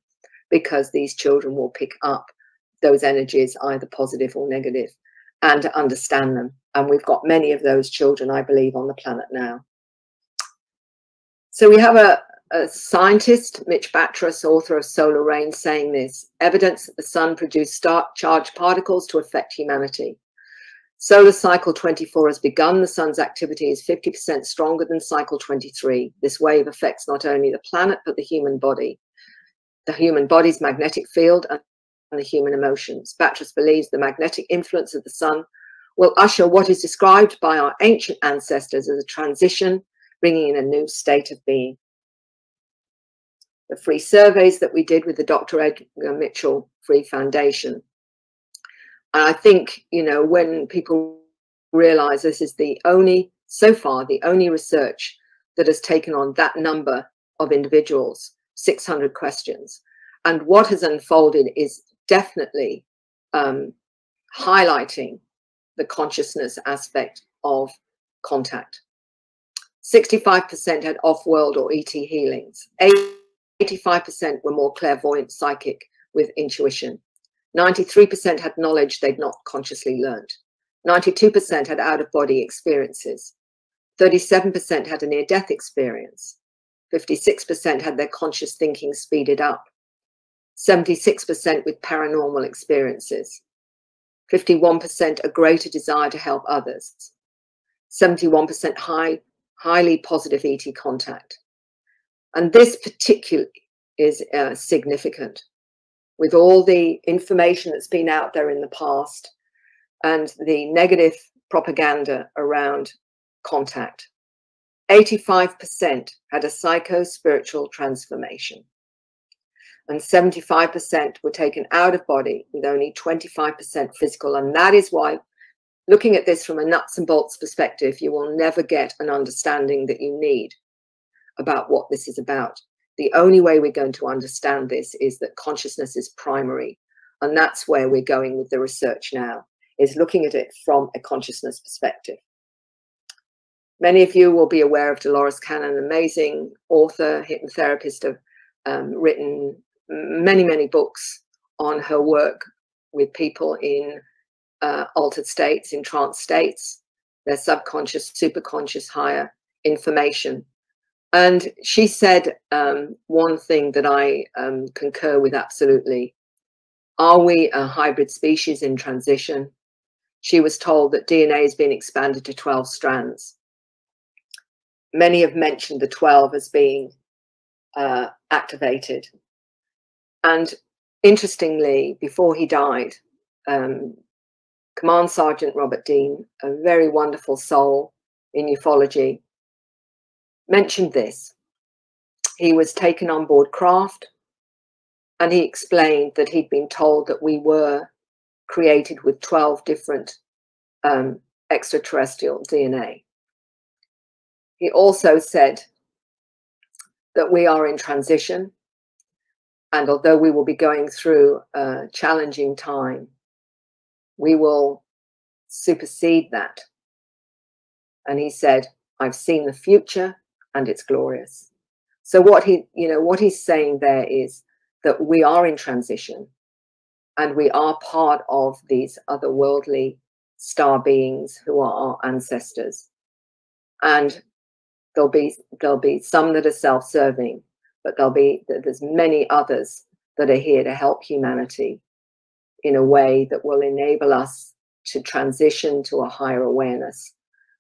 because these children will pick up those energies, either positive or negative, and understand them. And we've got many of those children, I believe, on the planet now. So we have a scientist, Mitch Batras, author of Solar Rain, saying this: evidence that the sun produced charged particles to affect humanity. Solar cycle 24 has begun. The sun's activity is 50% stronger than cycle 23. This wave affects not only the planet, but the human body, the human body's magnetic field, and the human emotions. Batras believes the magnetic influence of the sun will usher what is described by our ancient ancestors as a transition, bringing in a new state of being. The free surveys that we did with the Dr. Edgar Mitchell Free Foundation, and I think, you know, when people realize this is the only, so far, the only research that has taken on that number of individuals, 600 questions, and what has unfolded is definitely highlighting the consciousness aspect of contact. 65% had off-world or ET healings. 85% were more clairvoyant, psychic, with intuition. 93% had knowledge they'd not consciously learned. 92% had out-of-body experiences. 37% had a near-death experience. 56% had their conscious thinking speeded up. 76% with paranormal experiences. 51% a greater desire to help others. 71% highly positive ET contact. And this particularly is significant, with all the information that's been out there in the past and the negative propaganda around contact. 85% had a psycho-spiritual transformation, and 75% were taken out of body, with only 25% physical. And that is why, looking at this from a nuts and bolts perspective, you will never get an understanding that you need about what this is about. The only way we're going to understand this is that consciousness is primary. And that's where we're going with the research now, is looking at it from a consciousness perspective. Many of you will be aware of Dolores Cannon, an amazing author, hypnotherapist, have written many, many books on her work with people in altered states, in trance states, their subconscious, superconscious, higher information. And she said one thing that I concur with absolutely. Are we a hybrid species in transition? She was told that DNA has been expanded to 12 strands. Many have mentioned the 12 as being activated. And interestingly, before he died, Command Sergeant Robert Dean, a very wonderful soul in ufology, mentioned this. He was taken on board craft, and he explained that he'd been told that we were created with 12 different extraterrestrial DNA. He also said that we are in transition, and although we will be going through a challenging time, we will supersede that. And he said, I've seen the future, and it's glorious. So what he's saying there is that we are in transition, and we are part of these otherworldly star beings who are our ancestors. And there'll be some that are self-serving, but there's many others that are here to help humanity in a way that will enable us to transition to a higher awareness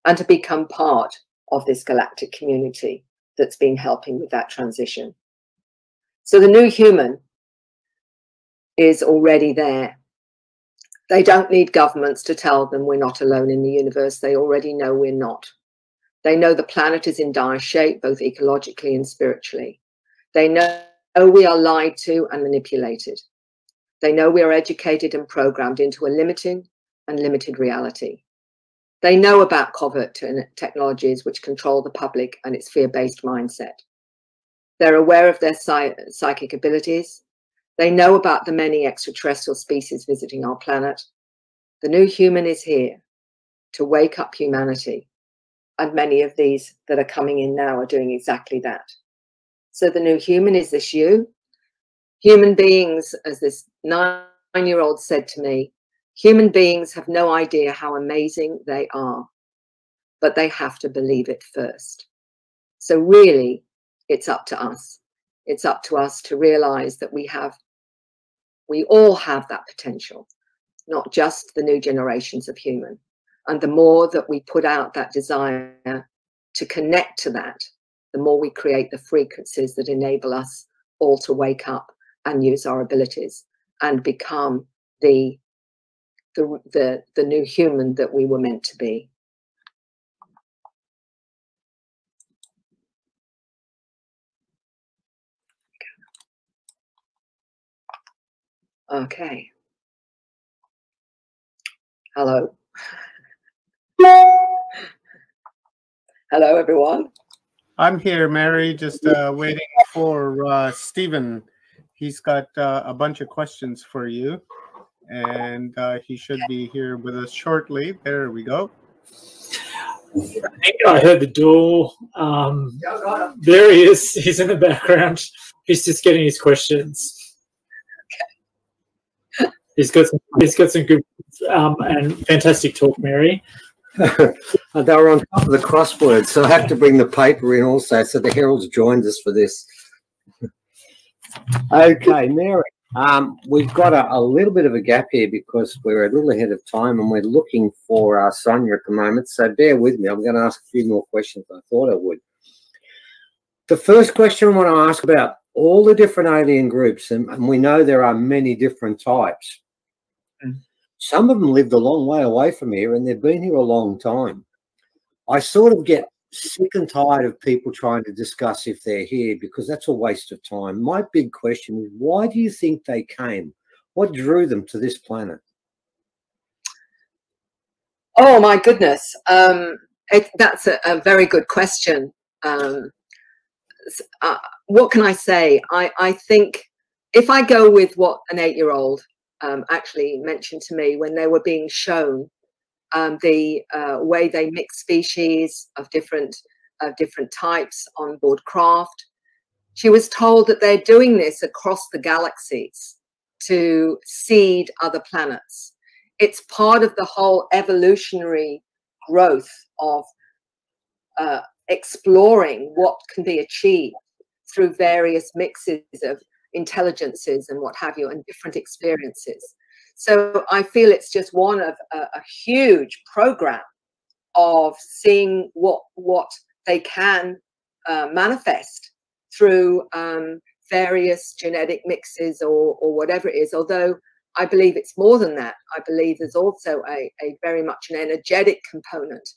and to become part of this galactic community that's been helping with that transition. So the new human is already there. They don't need governments to tell them we're not alone in the universe. They already know we're not. They know the planet is in dire shape, both ecologically and spiritually. They know know we are lied to and manipulated. They know we are educated and programmed into a limited reality. They know about covert technologies which control the public and its fear-based mindset. They're aware of their psychic abilities. They know about the many extraterrestrial species visiting our planet. The new human is here to wake up humanity. And many of these that are coming in now are doing exactly that. So the new human is this you. Human beings, as this 9-year-old said to me, human beings have no idea how amazing they are, but they have to believe it first. So really, it's up to us. It's up to us to realize that we all have that potential, not just the new generations of human. And the more that we put out that desire to connect to that, the more we create the frequencies that enable us all to wake up and use our abilities and become the new human that we were meant to be. Okay. Hello. Hello, everyone. I'm here, Mary, just waiting for Stephen. He's got a bunch of questions for you, and he should be here with us shortly. There we go. I heard the door. There he is. He's in the background. He's just getting his questions. Okay. He's got some good and fantastic talk, Mary. They were on top of the crossword, so I have to bring the paper in also. So the Herald's joined us for this. Okay, Mary. We've got a little bit of a gap here because we're a little ahead of time and we're looking for Sonia at the moment. So bear with me. I'm going to ask a few more questions than I thought I would. The first question I want to ask about all the different alien groups, and we know there are many different types. Some of them lived a long way away from here and they've been here a long time. I sort of get sick and tired of people trying to discuss if they're here because that's a waste of time. My big question is, why do you think they came? What drew them to this planet? Oh, my goodness. That's a very good question. What can I say? I think if I go with what an 8-year-old actually mentioned to me when they were being shown the way they mix species of different types on board craft. She was told that they're doing this across the galaxies to seed other planets. It's part of the whole evolutionary growth of exploring what can be achieved through various mixes of intelligences and what have you, and different experiences. So I feel it's just one of a huge program of seeing what they can manifest through various genetic mixes or whatever it is. Although I believe it's more than that. I believe there's also a very much an energetic component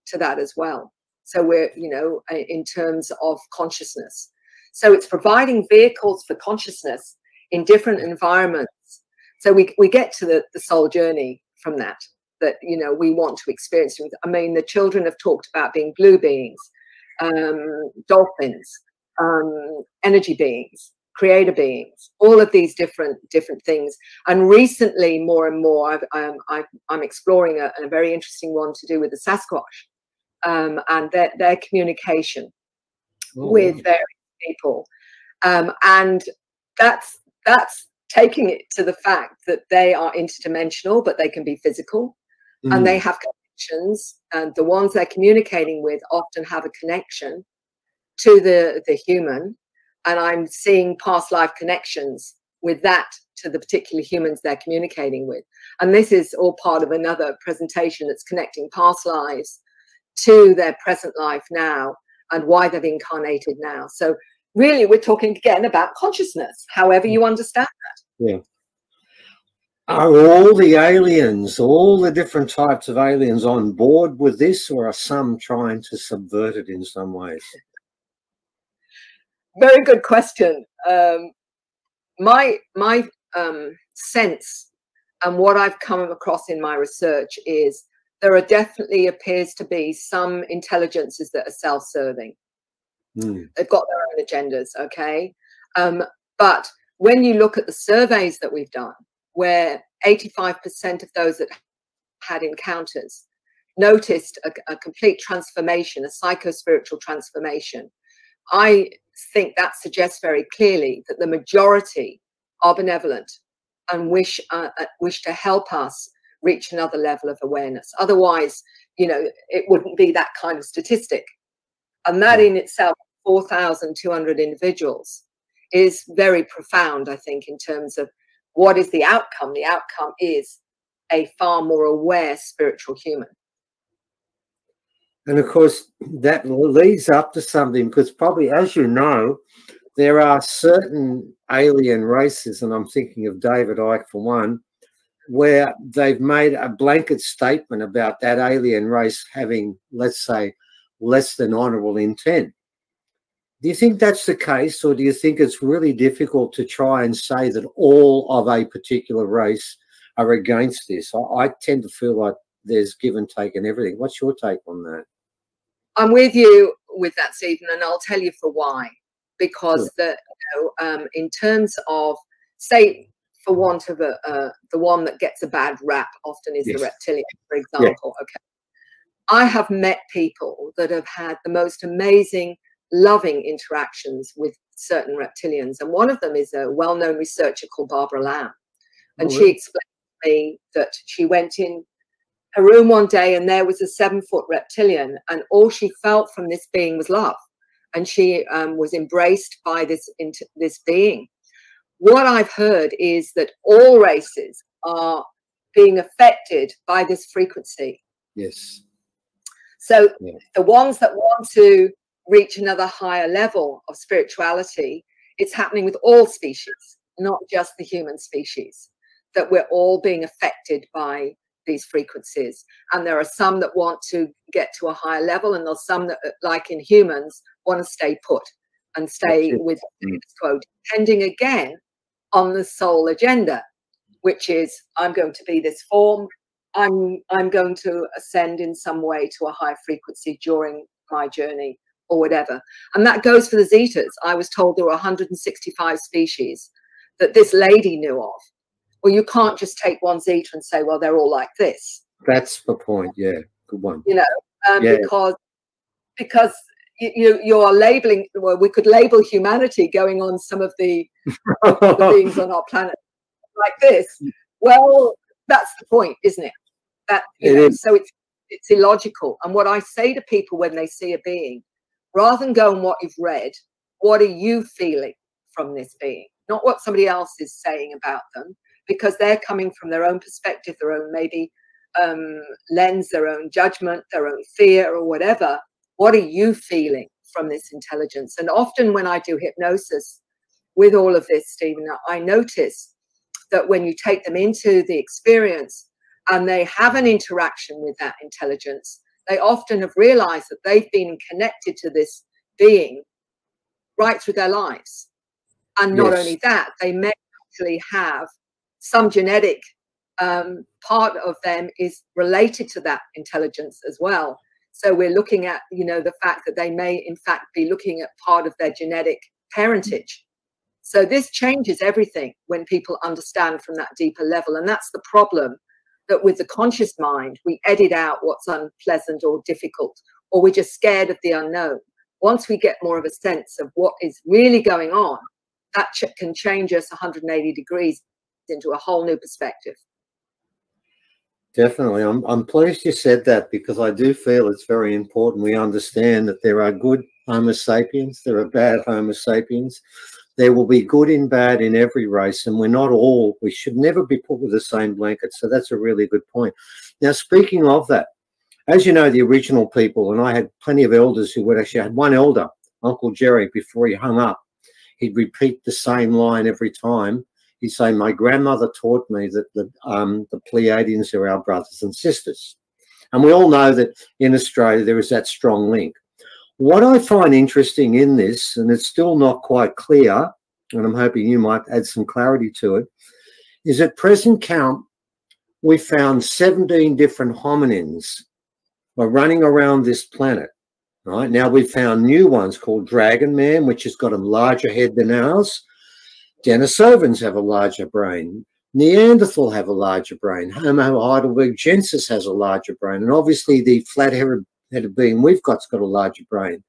to that as well. So we're, you know, in terms of consciousness. So it's providing vehicles for consciousness in different environments. So we get to the soul journey from that, you know, we want to experience. I mean, the children have talked about being blue beings, dolphins, energy beings, creator beings, all of these different things. And recently, more and more, I'm exploring a very interesting one to do with the Sasquatch and their communication with various people. And that's taking it to the fact that they are interdimensional, but they can be physical, and they have connections, and the ones they're communicating with often have a connection to the human. And I'm seeing past life connections with that to the particular humans they're communicating with. And this is all part of another presentation that's connecting past lives to their present life now and why they've incarnated now. So really, we're talking again about consciousness, however you understand that. Yeah. Are all the aliens, all the different types of aliens on board with this, or are some trying to subvert it in some ways? Very good question. My sense and what I've come across in my research is there are definitely appears to be some intelligences that are self-serving. They've got their own agendas, okay? But when you look at the surveys that we've done, where 85% of those that had encounters noticed a complete transformation, a psycho-spiritual transformation, I think that suggests very clearly that the majority are benevolent and wish to help us reach another level of awareness. Otherwise, you know, it wouldn't be that kind of statistic. And that in itself, 4,200 individuals, is very profound, I think, in terms of what is the outcome. The outcome is a far more aware spiritual human. And of course, that leads up to something, because probably, as you know, there are certain alien races, and I'm thinking of David Icke for one, where they've made a blanket statement about that alien race having, let's say, less than honorable intent. Do you think that's the case, or do you think it's really difficult to try and say that all of a particular race are against this? I tend to feel like there's give and take and everything. What's your take on that? I'm with you with that, Stephen, and I'll tell you for why. Because in terms of, say, for want of the one that gets a bad rap often is the reptilian, for example. Okay, I have met people that have had the most amazing, loving interactions with certain reptilians, and one of them is a well-known researcher called Barbara Lamb, and she explained to me that she went in her room one day and there was a 7-foot reptilian, and all she felt from this being was love, and she was embraced by this being. What I've heard is that all races are being affected by this frequency. Yes. So the ones that want to reach another higher level of spirituality, it's happening with all species, not just the human species, that we're all being affected by these frequencies. And there are some that want to get to a higher level, and there's some that, like in humans, want to stay put and stay with quote, depending again on the soul agenda, which is, I'm going to be this form, I'm going to ascend in some way to a high frequency during my journey or whatever. And that goes for the Zetas. I was told there were 165 species that this lady knew of. Well, you can't just take one Zeta and say, well, they're all like this. That's the point. Yeah, good one. You know, because you are labeling. Well, we could label humanity going on some of the beings on our planet like this. Well, that's the point, isn't it? That so it's illogical. And what I say to people when they see a being, rather than go on what you've read, what are you feeling from this being? Not what somebody else is saying about them, because they're coming from their own perspective, their own maybe lens, their own judgment, their own fear or whatever. What are you feeling from this intelligence? And often when I do hypnosis with all of this, Stephen, I notice that when you take them into the experience and they have an interaction with that intelligence, they often have realized that they've been connected to this being right through their lives. And not only that, they may actually have some genetic part of them is related to that intelligence as well. So we're looking at, you know, the fact that they may in fact be looking at part of their genetic parentage. So this changes everything when people understand from that deeper level. And that's the problem, that with the conscious mind, we edit out what's unpleasant or difficult, or we're just scared of the unknown. Once we get more of a sense of what is really going on, that can change us 180 degrees into a whole new perspective. Definitely. I'm pleased you said that, because I do feel it's very important we understand that there are good Homo sapiens, there are bad Homo sapiens. There will be good and bad in every race, and we're not all, we should never be put with the same blanket. So that's a really good point. Now, speaking of that, as you know, the original people, and I had plenty of elders who would actually, had one elder, Uncle Jerry, before he hung up, he'd repeat the same line every time. He'd say, my grandmother taught me that the Pleiadians are our brothers and sisters. And we all know that in Australia there is that strong link. What I find interesting in this, and it's still not quite clear, and I'm hoping you might add some clarity to it, is at present count, we found 17 different hominins are running around this planet. Right now, we've found new ones called Dragon Man, which has got a larger head than ours. Denisovans have a larger brain. Neanderthal have a larger brain. Homo heidelbergensis has a larger brain. And obviously, the flat-headed being we've got's got a larger brain.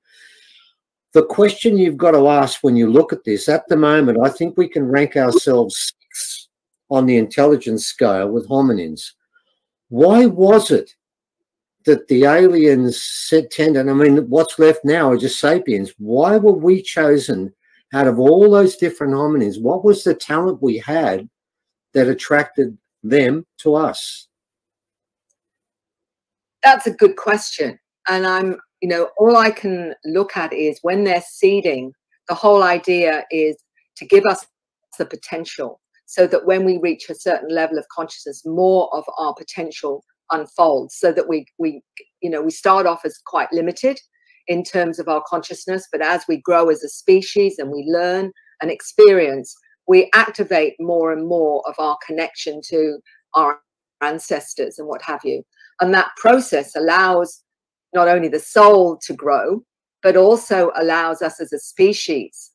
The question you've got to ask when you look at this, at the moment, I think we can rank ourselves 6 on the intelligence scale with hominins. Why was it that the aliens said tended, I mean, what's left now are just sapiens. Why were we chosen out of all those different hominins? What was the talent we had that attracted them to us? That's a good question. And I'm, you know, all I can look at is when they're seeding, the whole idea is to give us the potential so that when we reach a certain level of consciousness, more of our potential unfolds, so that we start off as quite limited in terms of our consciousness, but as we grow as a species and we learn and experience, we activate more and more of our connection to our ancestors and what have you. And that process allows not only the soul to grow, but also allows us as a species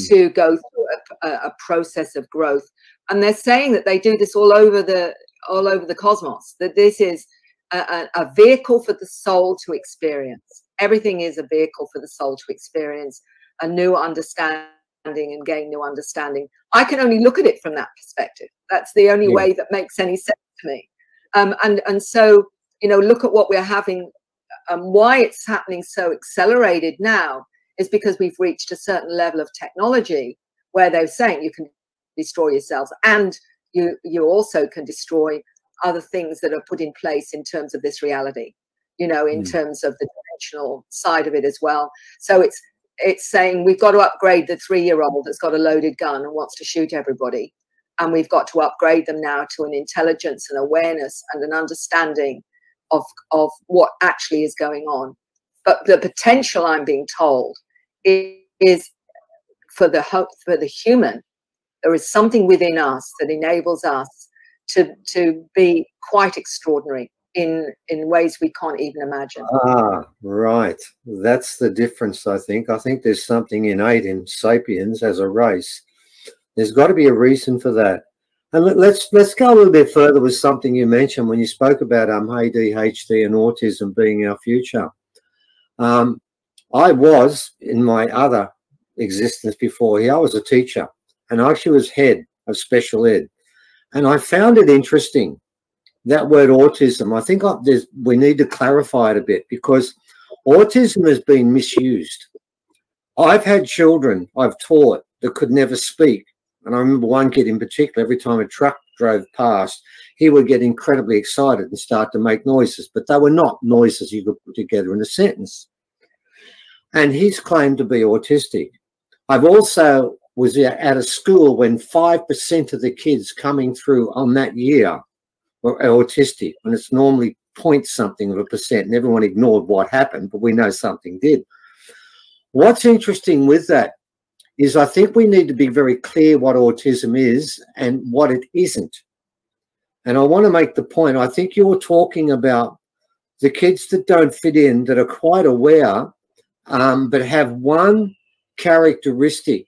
to go through a process of growth. And they're saying that they do this all over the cosmos, that this is a vehicle for the soul to experience. Everything is a vehicle for the soul to experience a new understanding and gain new understanding. I can only look at it from that perspective. That's the only way that makes any sense to me. And so, you know, look at what we're having. Why it's happening so accelerated now is because we've reached a certain level of technology where they're saying you can destroy yourselves, and you also can destroy other things that are put in place in terms of this reality, you know, in terms of the dimensional side of it as well. So it's saying we've got to upgrade the 3-year-old that's got a loaded gun and wants to shoot everybody. And we've got to upgrade them now to an intelligence and awareness and an understanding of what actually is going on. But the potential, I'm being told, is for the human. There is something within us that enables us to be quite extraordinary in ways we can't even imagine. Ah, right. That's the difference, I think. I think there's something innate in sapiens as a race. There's got to be a reason for that. And let's go a little bit further with something you mentioned when you spoke about ADHD and autism being our future. I was, in my other existence before here, I was a teacher, and I actually was head of special ed. And I found it interesting, that word autism. I think we need to clarify it a bit, because autism has been misused. I've had children I've taught that could never speak. And I remember one kid in particular, every time a truck drove past, he would get incredibly excited and start to make noises, but they were not noises you could put together in a sentence. And he's claimed to be autistic. I've also was at a school when 5% of the kids coming through on that year were autistic, and it's normally point something of a percent, and everyone ignored what happened, but we know something did. What's interesting with that is I think we need to be very clear what autism is and what it isn't. And I want to make the point, I think you're talking about the kids that don't fit in, that are quite aware, but have one characteristic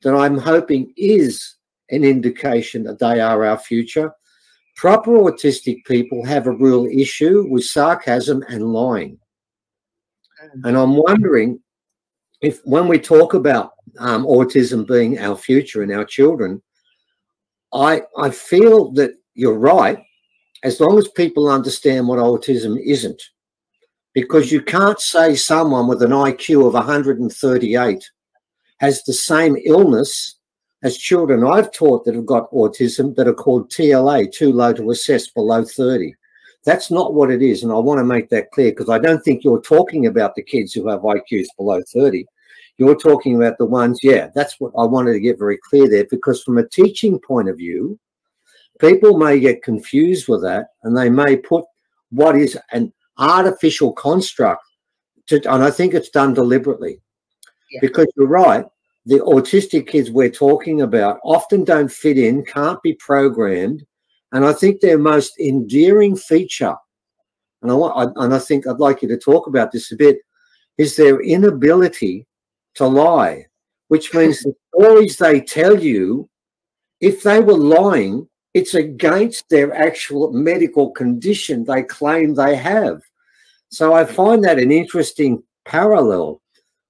that I'm hoping is an indication that they are our future. Proper autistic people have a real issue with sarcasm and lying. And I'm wondering if when we talk about autism being our future and our children, I feel that you're right, as long as people understand what autism isn't. Because you can't say someone with an IQ of 138 has the same illness as children I've taught that have got autism that are called TLA, too low to assess, below 30. That's not what it is, and I want to make that clear, because I don't think you're talking about the kids who have IQs below 30. You're talking about the ones, yeah, that's what I wanted to get very clear there, because from a teaching point of view, people may get confused with that, and they may put what is an artificial construct and I think it's done deliberately. Yeah. Because you're right, the autistic kids we're talking about often don't fit in, can't be programmed, and I think their most endearing feature, and I think I'd like you to talk about this a bit, is their inability to lie, which means the stories they tell you, if they were lying, it's against their actual medical condition they claim they have. So I find that an interesting parallel.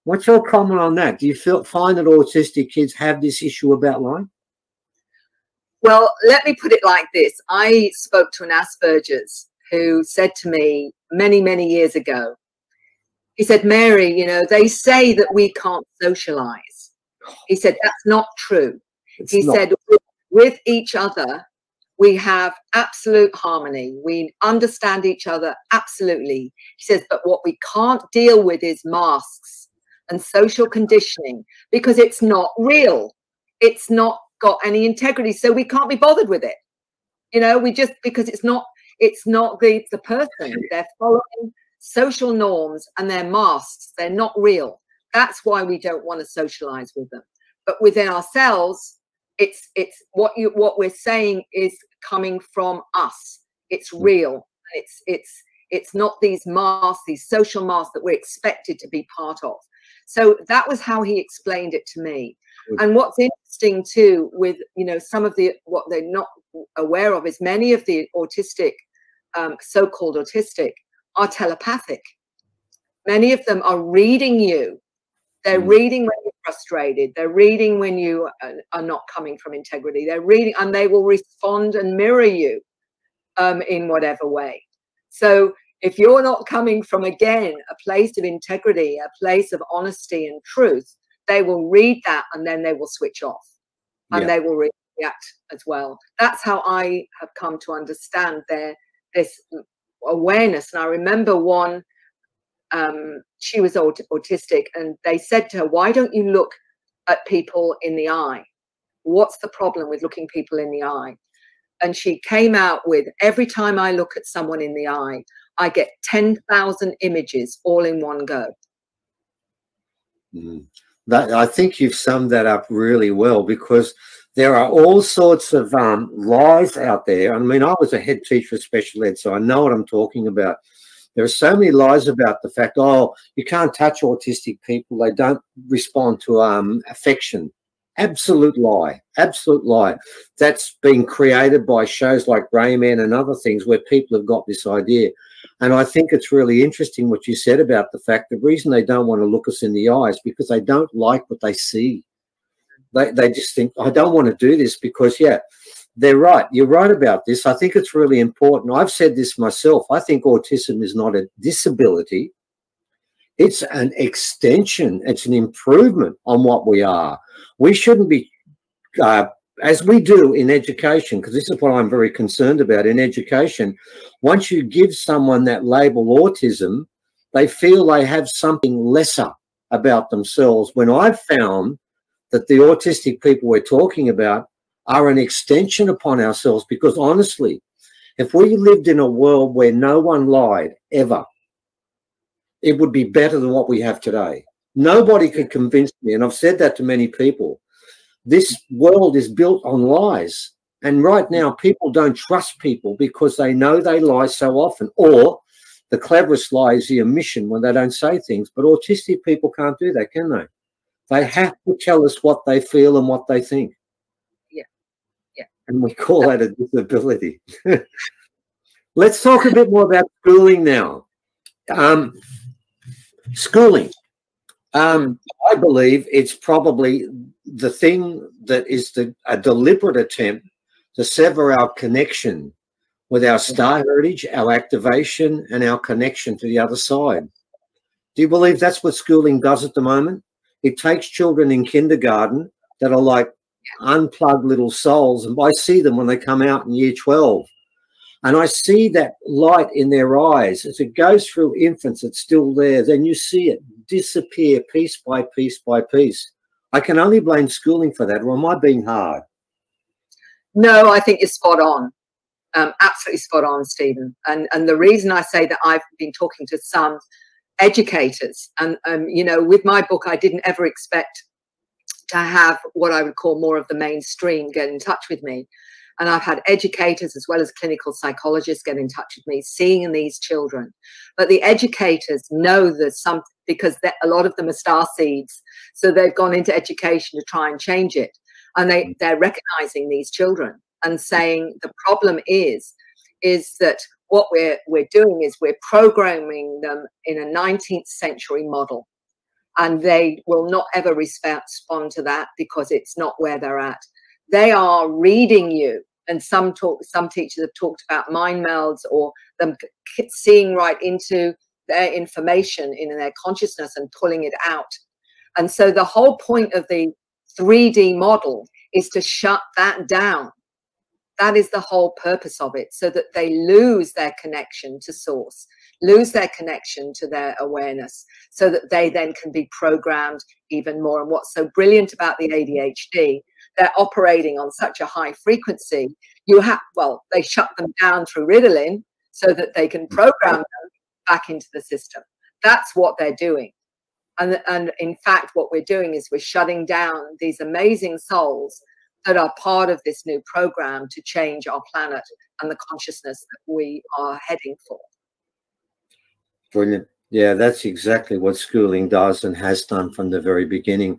What's your comment on that? Do you find that autistic kids have this issue about lying? Well, let me put it like this. I spoke to an Asperger's who said to me many, many years ago, he said, Mary, you know, they say that we can't socialize. He said, that's not true. He said, with each other, we have absolute harmony. We understand each other absolutely. He says, but what we can't deal with is masks and social conditioning, because it's not real. It's not got any integrity. So we can't be bothered with it. You know, we just, because it's not the person. They're following social norms and they're masks. They're not real. That's why we don't want to socialize with them. But within ourselves, it's what we're saying is coming from us. It's real. It's not these masks, these social masks that we're expected to be part of. So that was how he explained it to me. And what's interesting too, with, you know, some of the, what they're not aware of is many of the autistic, so-called autistic, are telepathic. Many of them are reading you. They're reading when you're frustrated. They're reading when you are not coming from integrity. They're reading, and they will respond and mirror you in whatever way. So if you're not coming from, again, a place of integrity, a place of honesty and truth, they will read that and then they will switch off and they will react as well. That's how I have come to understand this awareness. And I remember one, she was autistic, and they said to her, why don't you look at people in the eye? What's the problem with looking people in the eye? And she came out with, every time I look at someone in the eye, I get 10,000 images all in one go. I think you've summed that up really well, because there are all sorts of lies out there. I mean, I was a head teacher of special ed, so I know what I'm talking about. There are so many lies about the fact, oh, you can't touch autistic people. They don't respond to affection. Absolute lie. Absolute lie. That's been created by shows like Rayman and other things where people have got this idea. And I think it's really interesting what you said about the fact the reason they don't want to look us in the eyes because they don't like what they see. They just think, I don't want to do this because, yeah, they're right. You're right about this. I think it's really important. I've said this myself. I think autism is not a disability. It's an extension. It's an improvement on what we are. We shouldn't be, as we do in education, because this is what I'm very concerned about in education, once you give someone that label autism, they feel they have something lesser about themselves, when I've found that the autistic people we're talking about are an extension upon ourselves. Because honestly, if we lived in a world where no one lied ever, it would be better than what we have today. Nobody could convince me, and I've said that to many people, this world is built on lies. And right now, people don't trust people because they know they lie so often. Or the cleverest lie is the omission when they don't say things. But autistic people can't do that, can they? They have to tell us what they feel and what they think. Yeah. And we call that a disability. Let's talk a bit more about schooling now. Schooling. I believe it's probably the thing that is a deliberate attempt to sever our connection with our star heritage, our activation, and our connection to the other side. Do you believe that's what schooling does at the moment? It takes children in kindergarten that are like unplugged little souls, and I see them when they come out in year 12. And I see that light in their eyes. As it goes through infants, it's still there. Then you see it disappear piece by piece by piece. I can only blame schooling for that, or am I being hard? No, I think you're spot on. Absolutely spot on, Stephen. And the reason I say that, I've been talking to some educators. And, you know, with my book, I didn't ever expect to have what I would call more of the mainstream get in touch with me. And I've had educators as well as clinical psychologists get in touch with me, seeing these children. But the educators know there's something, because a lot of them are star seeds. So they've gone into education to try and change it. And they're recognizing these children and saying the problem is that what we're doing is we're programming them in a 19th century model. And they will not ever respond to that because it's not where they're at. They are reading you, and some teachers have talked about mind melds, or them seeing right into their information in their consciousness and pulling it out. And so the whole point of the 3D model is to shut that down. That is the whole purpose of it, so that they lose their connection to source, lose their connection to their awareness, so that they then can be programmed even more. And what's so brilliant about the ADHD, they're operating on such a high frequency. They shut them down through Ritalin so that they can program them back into the system. That's what they're doing. And in fact, what we're doing is we're shutting down these amazing souls that are part of this new program to change our planet and the consciousness that we are heading for. Brilliant. Yeah, that's exactly what schooling does and has done from the very beginning.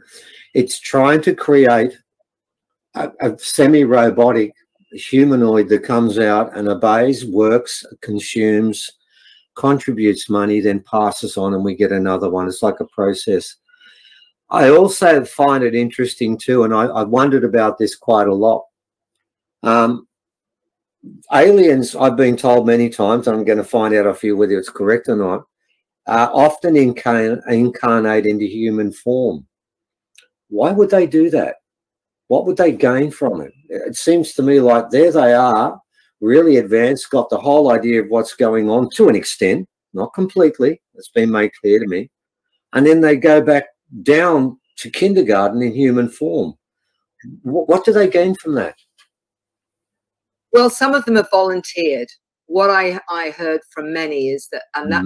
It's trying to create a semi-robotic humanoid that comes out and obeys, works, consumes, contributes money, then passes on, and we get another one. It's like a process. I also find it interesting too, and I've wondered about this quite a lot. Aliens, I've been told many times, and I'm going to find out off you whether it's correct or not, often incarnate into human form. Why would they do that? What would they gain from it? It seems to me like there they are, really advanced, got the whole idea of what's going on to an extent, not completely, it's been made clear to me, and then they go back down to kindergarten in human form. What do they gain from that? Well, some of them have volunteered. What I heard from many is that, and that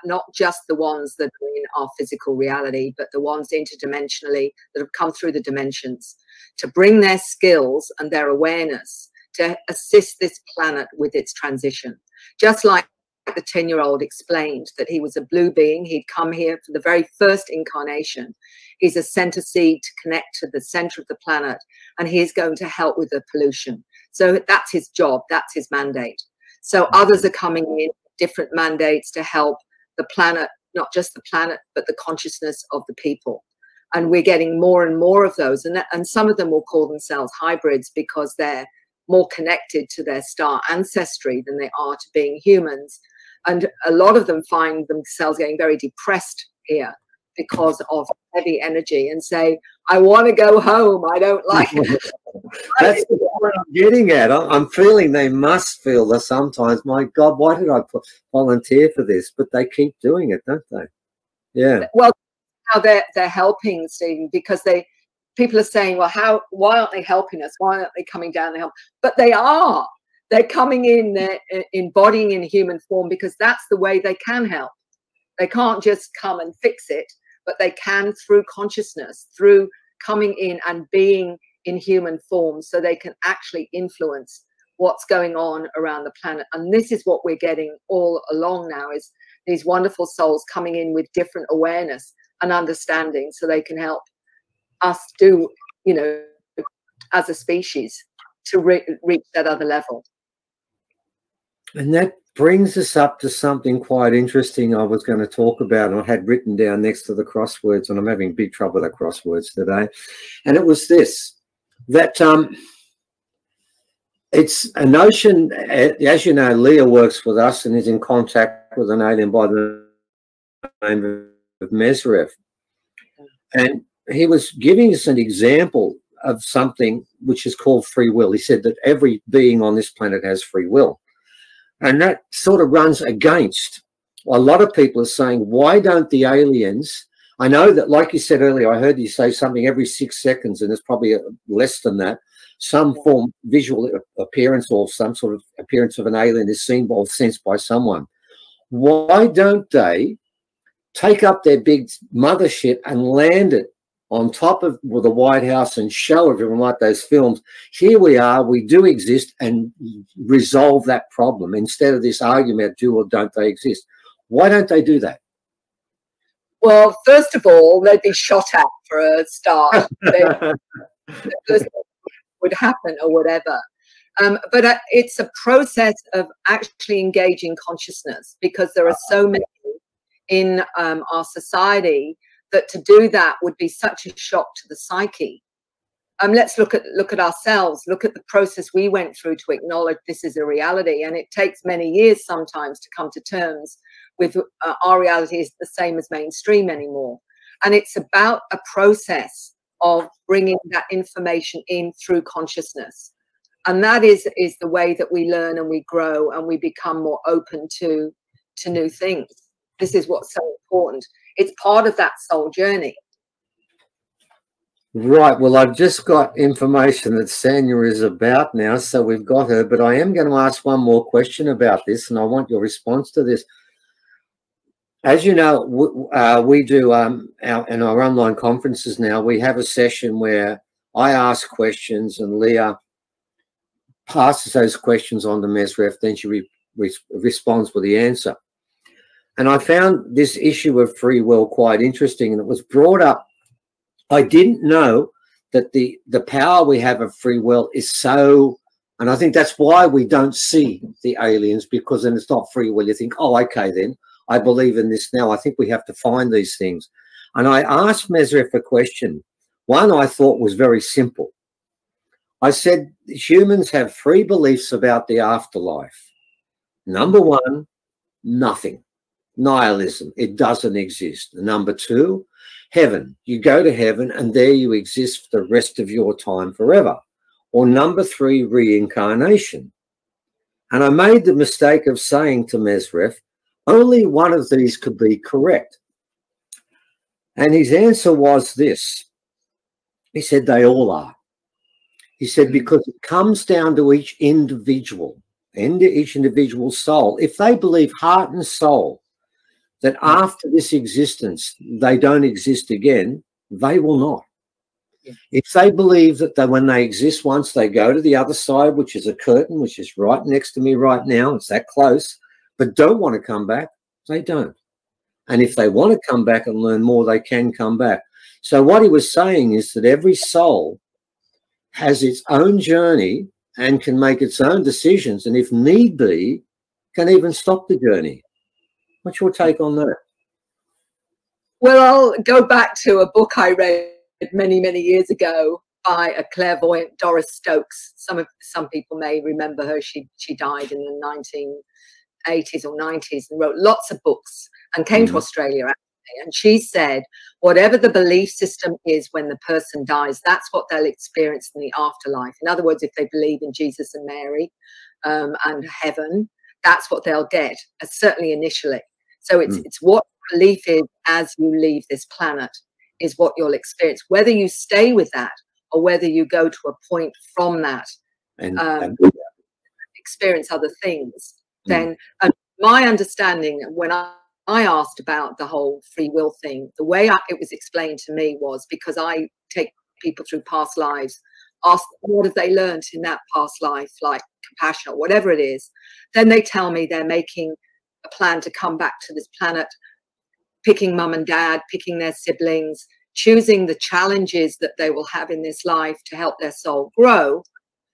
not just the ones that are in our physical reality, but the ones interdimensionally that have come through the dimensions, to bring their skills and their awareness to assist this planet with its transition. Just like the 10-year-old explained that he was a blue being, he'd come here for the very first incarnation. He's a center seed to connect to the center of the planet, and he's going to help with the pollution. So that's his job, that's his mandate. So others are coming in, different mandates to help the planet, not just the planet, but the consciousness of the people. And we're getting more and more of those. And some of them will call themselves hybrids because they're more connected to their star ancestry than they are to being humans. And a lot of them find themselves getting very depressed here because of heavy energy and say, I want to go home. I don't like it. That's what I'm getting at. I'm feeling they must feel that sometimes, my God, why did I volunteer for this? But they keep doing it, don't they? Yeah. Well, now they're helping, Stephen, because people are saying, well, why aren't they helping us? Why aren't they coming down to help? But they are. They're coming in, they're embodying in human form, because that's the way they can help. They can't just come and fix it, but they can through consciousness, through coming in and being in human form, so they can actually influence what's going on around the planet. And this is what we're getting all along now, is these wonderful souls coming in with different awareness and understanding, so they can help us do, as a species, to reach that other level. And that brings us up to something quite interesting I was going to talk about, and I had written down next to the crosswords, and I'm having big trouble with the crosswords today. And it was this, that it's a notion, as you know, Leah works with us and is in contact with an alien by the name of Mesrev. And he was giving us an example of something which is called free will. He said that every being on this planet has free will. And that sort of runs against a lot of people are saying, why don't the aliens, I know that, like you said earlier, I heard you say something every 6 seconds, and there's probably less than that, some form visual appearance or some sort of appearance of an alien is seen or sensed by someone. Why don't they take up their big mothership and land it on top of the White House and show everyone, like those films, here we are, we do exist, and resolve that problem instead of this argument, do or don't they exist. Why don't they do that? Well, first of all, they'd be shot at for a start. Would happen or whatever. But it's a process of actually engaging consciousness, because there are so many in our society that to do that would be such a shock to the psyche. Let's look at ourselves, look at the process we went through to acknowledge this is a reality. And it takes many years sometimes to come to terms with our reality is the same as mainstream anymore. And it's about a process of bringing that information in through consciousness. And that is the way that we learn and we grow and we become more open to new things. This is what's so important. It's part of that soul journey. Right. Well, I've just got information that Sanya is about now, so we've got her. But I am going to ask one more question about this, and I want your response to this. As you know, we do in our online conferences now, we have a session where I ask questions and Leah passes those questions on to Mesref, then she responds with the answer. And I found this issue of free will quite interesting, and it was brought up. I didn't know that the power we have of free will is so, and I think that's why we don't see the aliens, because then it's not free will. You think, oh, okay, then I believe in this now. I think we have to find these things. And I asked Mesref a question. One I thought was very simple. I said, humans have three beliefs about the afterlife. Number one, nothing. Nihilism. It doesn't exist. Number two, heaven. You go to heaven and there you exist for the rest of your time forever. Or number three, reincarnation. And I made the mistake of saying to Mesref, only one of these could be correct. And his answer was this. He said, they all are. He said, because it comes down to each individual soul. If they believe heart and soul that after this existence, they don't exist again, they will not. Yeah. If they believe that when they exist once, they go to the other side, which is a curtain, which is right next to me right now, it's that close, but don't want to come back, they don't. And if they want to come back and learn more, they can come back. So what he was saying is that every soul has its own journey and can make its own decisions, and if need be, can even stop the journey. What's your take on that? Well, I'll go back to a book I read many, many years ago by a clairvoyant, Doris Stokes. Some people may remember her. She died in the 1980s or 90s and wrote lots of books and came to Australia, actually. And she said, whatever the belief system is when the person dies, that's what they'll experience in the afterlife. In other words, if they believe in Jesus and Mary and heaven, that's what they'll get, certainly initially. So it's what belief is as you leave this planet is what you'll experience. Whether you stay with that or whether you go to a point from that and experience other things, then my understanding when I asked about the whole free will thing, the way it was explained to me was because I take people through past lives, ask them what have they learned in that past life, like compassion or whatever it is. Then they tell me they're making a plan to come back to this planet, picking mum and dad, picking their siblings, choosing the challenges that they will have in this life to help their soul grow.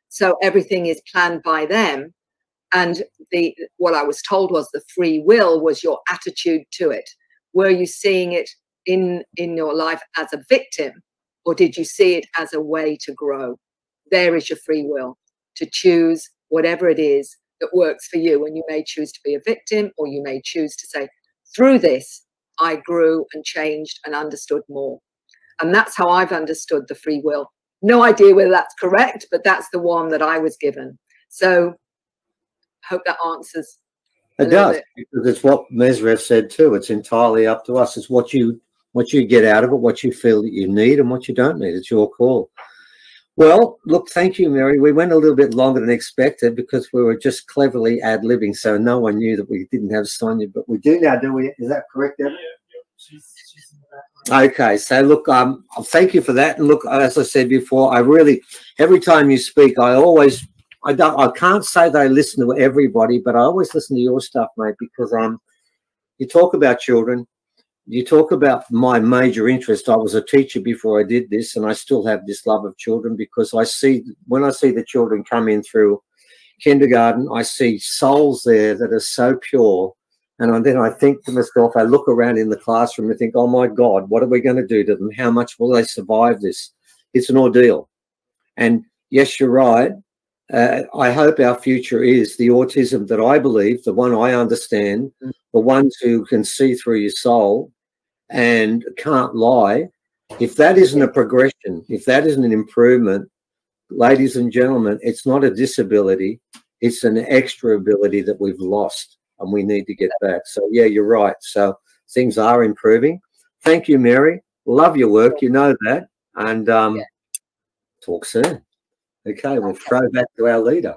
So everything is planned by them. And what I was told was the free will was your attitude to it. Were you seeing it in your life as a victim, or did you see it as a way to grow? There is your free will to choose whatever it is that works for you. And you may choose to be a victim, or you may choose to say, through this, I grew and changed and understood more. And that's how I've understood the free will. No idea whether that's correct, but that's the one that I was given. So hope that answers. It does, because it's what Mesref said too. It's entirely up to us. It's what you get out of it, what you feel that you need and what you don't need. It's your call. Well, look, thank you, Mary. We went a little bit longer than expected because we were just cleverly ad-libbing, so no one knew that we didn't have Sonia, but we do now, do we? Is that correct, Evan? Yeah. She's in the background. Okay, so look, thank you for that. And look, as I said before, I really, every time you speak, I can't say that I listen to everybody, but I always listen to your stuff, mate, because you talk about children, you talk about my major interest. I was a teacher before I did this, and I still have this love of children because when I see the children come in through kindergarten, I see souls there that are so pure. And then I think to myself, I look around in the classroom and think, oh, my God, what are we going to do to them? How much will they survive this? It's an ordeal. And yes, you're right. I hope our future is the autism that I believe, the one I understand, the ones who can see through your soul and can't lie. If that isn't a progression, if that isn't an improvement, ladies and gentlemen, it's not a disability. It's an extra ability that we've lost. And we need to get back. So, yeah, you're right. So things are improving. Thank you, Mary. Love your work. You know that. And talk soon. Okay, we'll throw back to our leader.